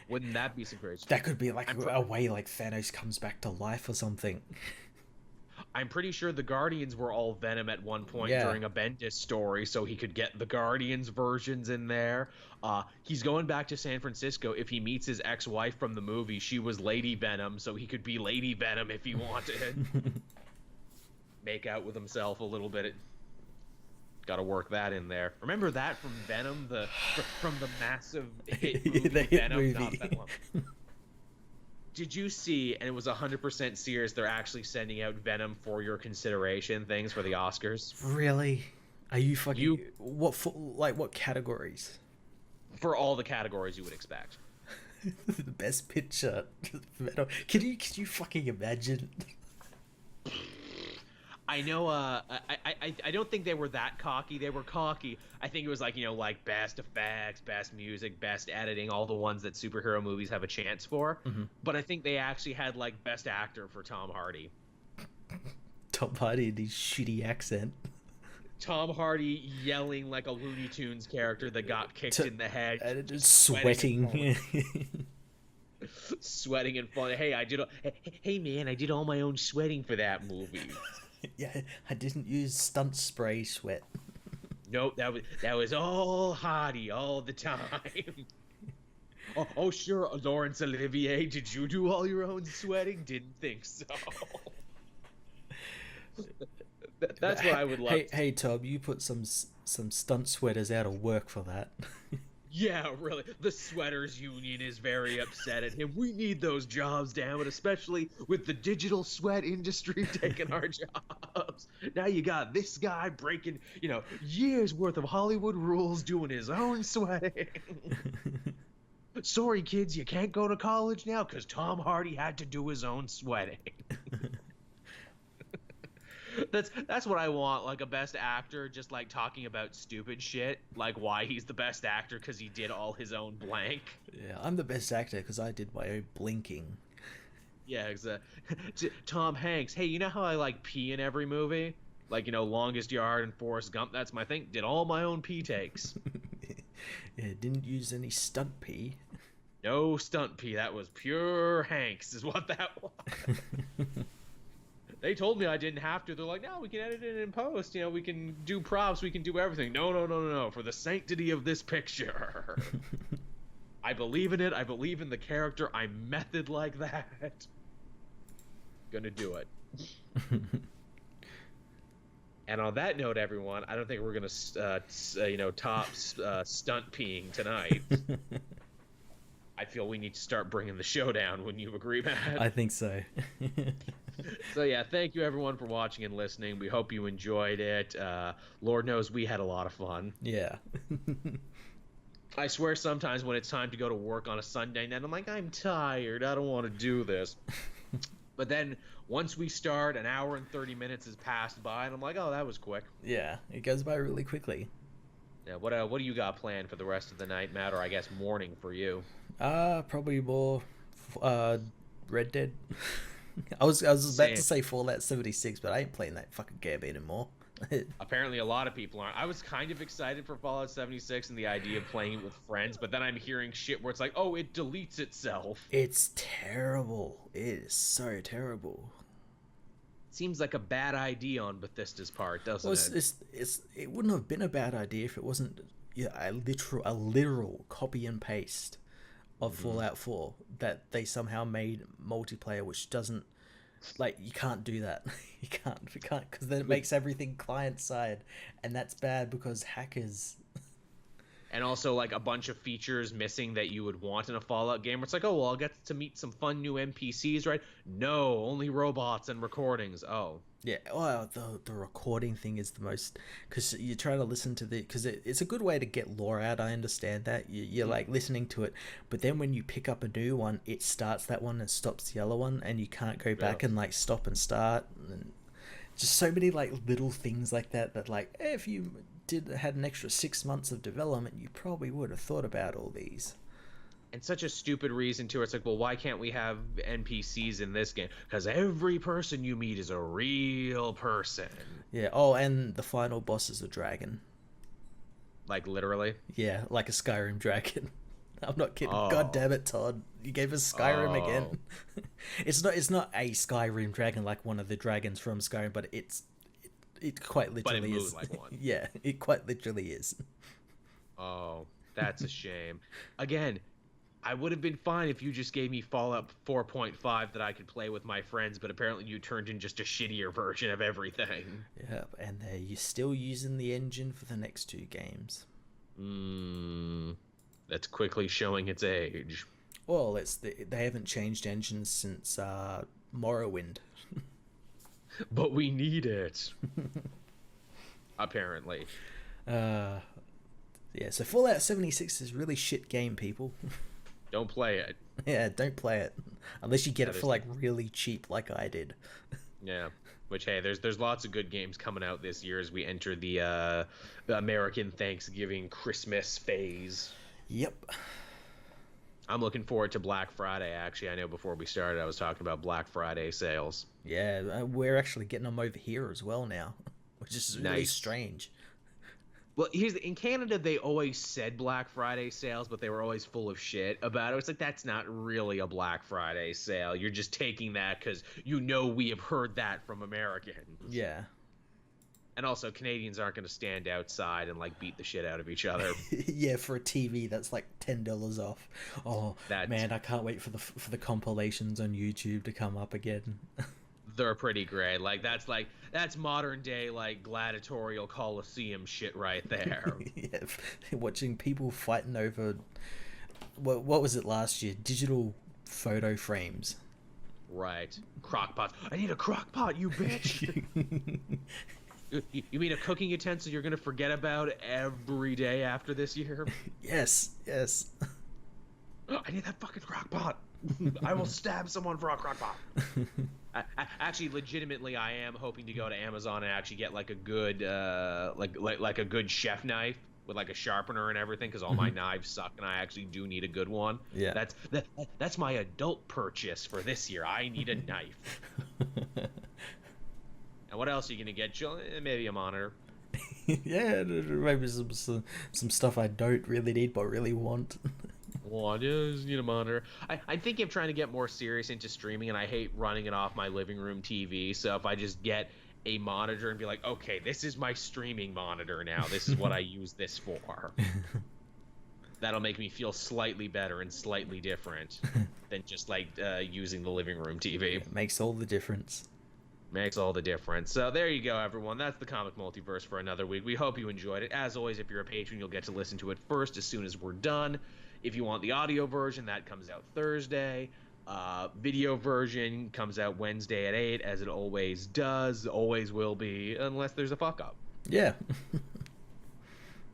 Speaker 1: Wouldn't that be some crazy?
Speaker 2: That could be like a way like Thanos comes back to life or something.
Speaker 1: I'm pretty sure the Guardians were all Venom at one point
Speaker 2: Yeah.
Speaker 1: during a Bendis story, so he could get the Guardians versions in there. He's going back to San Francisco. If he meets his ex-wife from the movie, she was Lady Venom, so he could be Lady Venom if he wanted. Make out with himself a little bit. Got to work that in there. Remember that from Venom, from the massive hit movie
Speaker 2: The hit
Speaker 1: Venom?
Speaker 2: movie.
Speaker 1: Not that one. Did you see, and it was 100% serious, they're actually sending out Venom for your consideration things for the Oscars?
Speaker 2: Really? Are you fucking... What categories?
Speaker 1: For all the categories you would expect.
Speaker 2: The best picture. Can you fucking imagine?
Speaker 1: I know, I don't think they were that cocky. They were cocky. I think it was like, like best effects, best music, best editing, all the ones that superhero movies have a chance for.
Speaker 2: Mm-hmm.
Speaker 1: But I think they actually had like best actor for Tom Hardy.
Speaker 2: Tom Hardy in his shitty accent.
Speaker 1: Tom Hardy yelling like a Looney Tunes character that got kicked in the head.
Speaker 2: And just sweating.
Speaker 1: Sweating and falling. Hey man, I did all my own sweating for that movie.
Speaker 2: Yeah, I didn't use stunt spray sweat.
Speaker 1: Nope, that was all Hardy all the time. Oh sure, Laurence Olivier, did you do all your own sweating? Didn't think so. That's what I would love.
Speaker 2: Hey Tom, you put some stunt sweaters out of work for that.
Speaker 1: Yeah, really. The sweaters union is very upset at him. We need those jobs, damn it, especially with the digital sweat industry taking our jobs. Now you got this guy breaking, years worth of Hollywood rules doing his own sweating. Sorry, kids, you can't go to college now because Tom Hardy had to do his own sweating. That's what I want, like a best actor just like talking about stupid shit, like why he's the best actor because he did all his own blank.
Speaker 2: Yeah, I'm the best actor because I did my own blinking.
Speaker 1: Yeah, exactly. Tom Hanks, hey, you know how I like pee in every movie? Like, Longest Yard and Forrest Gump, that's my thing. Did all my own pee takes.
Speaker 2: Yeah, didn't use any stunt pee.
Speaker 1: No stunt pee, that was pure Hanks is what that was. They told me I didn't have to. They're like, no, we can edit it in post. We can do props. We can do everything. No. For the sanctity of this picture. I believe in it. I believe in the character. I'm method like that. Gonna do it. And on that note, everyone, I don't think we're gonna, top stunt peeing tonight. I feel we need to start bringing the show down. Wouldn't you agree, Matt?
Speaker 2: I think so.
Speaker 1: So yeah, thank you everyone for watching and listening. We hope you enjoyed it. Lord knows we had a lot of fun.
Speaker 2: Yeah.
Speaker 1: I swear sometimes when it's time to go to work on a Sunday night, I'm like, I'm tired. I don't want to do this. But then once we start, an hour and 30 minutes has passed by, and I'm like, oh, that was quick.
Speaker 2: Yeah, it goes by really quickly.
Speaker 1: Yeah, what do you got planned for the rest of the night, Matt, or I guess morning for you?
Speaker 2: Probably more Red Dead. I was about to say Fallout 76, but I ain't playing that fucking game anymore.
Speaker 1: Apparently a lot of people aren't. I was kind of excited for Fallout 76 and the idea of playing it with friends, but then I'm hearing shit where it's like, oh, it deletes itself.
Speaker 2: It's terrible. It is so terrible.
Speaker 1: Seems like a bad idea on Bethesda's part, doesn't it?
Speaker 2: It wouldn't have been a bad idea if it wasn't a literal copy and paste of Fallout 4 that they somehow made multiplayer, which doesn't, like, you can't do that. You can't because then it makes everything client side, and that's bad because hackers.
Speaker 1: And also like a bunch of features missing that you would want in a Fallout game. Where it's like, oh well, I'll get to meet some fun new NPCs, right? No, only robots and recordings. Oh.
Speaker 2: Yeah, well, the recording thing is the most, because you try to listen to because it's a good way to get lore out. I understand that you're like listening to it, but then when you pick up a new one, it starts that one and stops the other one, and you can't go back and like stop and start, and just so many like little things like that like if you had an extra 6 months of development, you probably would have thought about all these.
Speaker 1: And such a stupid reason too. It's like, well, why can't we have NPCs in this game? Because every person you meet is a real person.
Speaker 2: Yeah. Oh, and the final boss is a dragon.
Speaker 1: Like literally?
Speaker 2: Yeah, like a Skyrim dragon. I'm not kidding.
Speaker 1: Oh.
Speaker 2: God damn it, Todd. You gave us Skyrim again. It's not a Skyrim dragon like one of the dragons from Skyrim, but it quite literally is.
Speaker 1: Like one.
Speaker 2: Yeah, it quite literally is.
Speaker 1: Oh, that's a shame. Again, I would have been fine if you just gave me Fallout 4.5 that I could play with my friends, but apparently you turned in just a shittier version of everything.
Speaker 2: Yeah, and you're still using the engine for the next 2 games.
Speaker 1: That's quickly showing its age.
Speaker 2: Well, they haven't changed engines since Morrowind.
Speaker 1: But we need it. Apparently.
Speaker 2: Yeah, so Fallout 76 is really shit game, people.
Speaker 1: Don't play it.
Speaker 2: Yeah, don't play it. Unless you get it for like really cheap like I did.
Speaker 1: Yeah. Which, hey, there's lots of good games coming out this year as we enter the American Thanksgiving Christmas phase.
Speaker 2: Yep.
Speaker 1: I'm looking forward to Black Friday, actually. I know before we started I was talking about Black Friday sales.
Speaker 2: Yeah, we're actually getting them over here as well now, which is really strange.
Speaker 1: Well, in Canada, they always said Black Friday sales, but they were always full of shit about it. It's like, that's not really a Black Friday sale. You're just taking that because we have heard that from Americans.
Speaker 2: Yeah.
Speaker 1: And also, Canadians aren't going to stand outside and, like, beat the shit out of each other.
Speaker 2: Yeah, for a TV that's like $10 off. Oh, man, I can't wait for the compilations on YouTube to come up again.
Speaker 1: They're pretty great. That's modern day, like, gladiatorial Coliseum shit right there.
Speaker 2: Yeah, watching people fighting over what was it last year? Digital photo frames.
Speaker 1: Right. Crockpots. I need a crockpot, you bitch. You mean a cooking utensil you're gonna forget about every day after this year?
Speaker 2: Yes.
Speaker 1: I need that fucking crockpot. I will stab someone for a crockpot. Actually, legitimately, I am hoping to go to Amazon and actually get like a good, like a good chef knife with like a sharpener and everything, because all my knives suck and I actually do need a good one.
Speaker 2: Yeah.
Speaker 1: That's my adult purchase for this year. I need a knife. And what else are you gonna get, Jill? Maybe a monitor.
Speaker 2: Yeah, maybe some stuff I don't really need but really want.
Speaker 1: Well, I just need a monitor. I think I'm trying to get more serious into streaming, and I hate running it off my living room TV. So if I just get a monitor and be like, okay, this is my streaming monitor now. This is what I use this for. That'll make me feel slightly better and slightly different than just like using the living room TV.
Speaker 2: It makes all the difference.
Speaker 1: Makes all the difference. So there you go, everyone. That's the Comic Multiverse for another week. We hope you enjoyed it. As always, if you're a patron, you'll get to listen to it first as soon as we're done. If you want the audio version, that comes out Thursday. Video version comes out Wednesday at 8, as it always does. Always will be, unless there's a fuck-up.
Speaker 2: Yeah.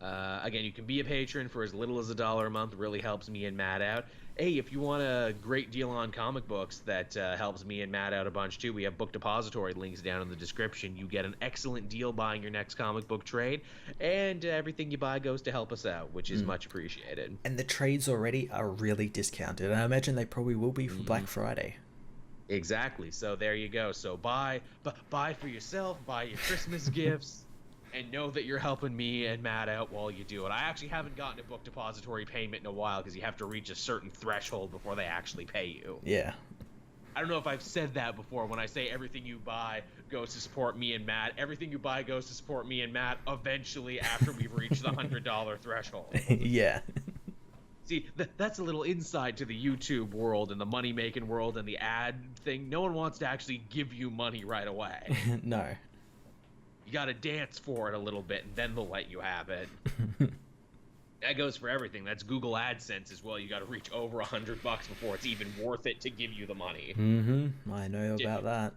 Speaker 1: Again, you can be a patron for as little as $1 a month. Really helps me and Matt out. Hey, if you want a great deal on comic books that helps me and Matt out a bunch too, we have Book Depository links down in the description. You get an excellent deal buying your next comic book trade, and everything you buy goes to help us out, which is much appreciated.
Speaker 2: And the trades already are really discounted, and I imagine they probably will be for Black Friday.
Speaker 1: Exactly. So there you go. So buy for yourself, buy your Christmas gifts. And know that you're helping me and Matt out while you do it. I actually haven't gotten a Book Depository payment in a while because you have to reach a certain threshold before they actually pay you.
Speaker 2: Yeah.
Speaker 1: I don't know if I've said that before when I say everything you buy goes to support me and Matt. Everything you buy goes to support me and Matt eventually after we've reached the $100 threshold.
Speaker 2: Yeah.
Speaker 1: See, that's a little insight to the YouTube world and the money-making world and the ad thing. No one wants to actually give you money right away.
Speaker 2: No.
Speaker 1: You got to dance for it a little bit, and then they'll let you have it. That goes for everything. That's Google AdSense as well. You got to reach over $100 before it's even worth it to give you the money.
Speaker 2: Mm-hmm. I know about that.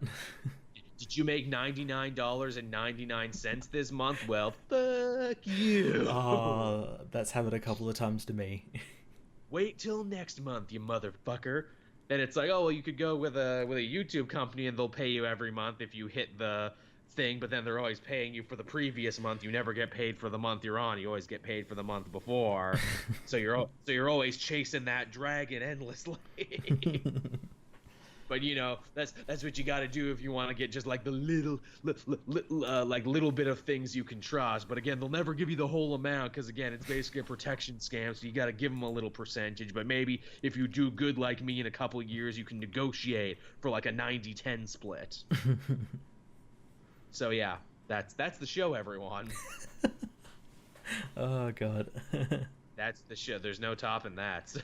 Speaker 1: Did you make $99.99 this month? Well, fuck you.
Speaker 2: That's happened a couple of times to me.
Speaker 1: Wait till next month, you motherfucker. And it's like, oh, well, you could go with a YouTube company, and they'll pay you every month if you hit the thing, but then they're always paying you for the previous month. You never get paid for the month you're on. You always get paid for the month before. so you're always chasing that dragon endlessly. But that's what you got to do if you want to get just like the little bit of things you can trust. But again, they'll never give you the whole amount because again, it's basically a protection scam. So you got to give them a little percentage. But maybe if you do good like me in a couple of years, you can negotiate for like a 90-10 split. So yeah, that's the show, everyone.
Speaker 2: Oh God.
Speaker 1: That's the show. There's no topping that. So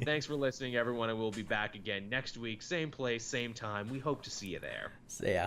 Speaker 1: thanks for listening, everyone, and we'll be back again next week. Same place, same time. We hope to see you there.
Speaker 2: See ya.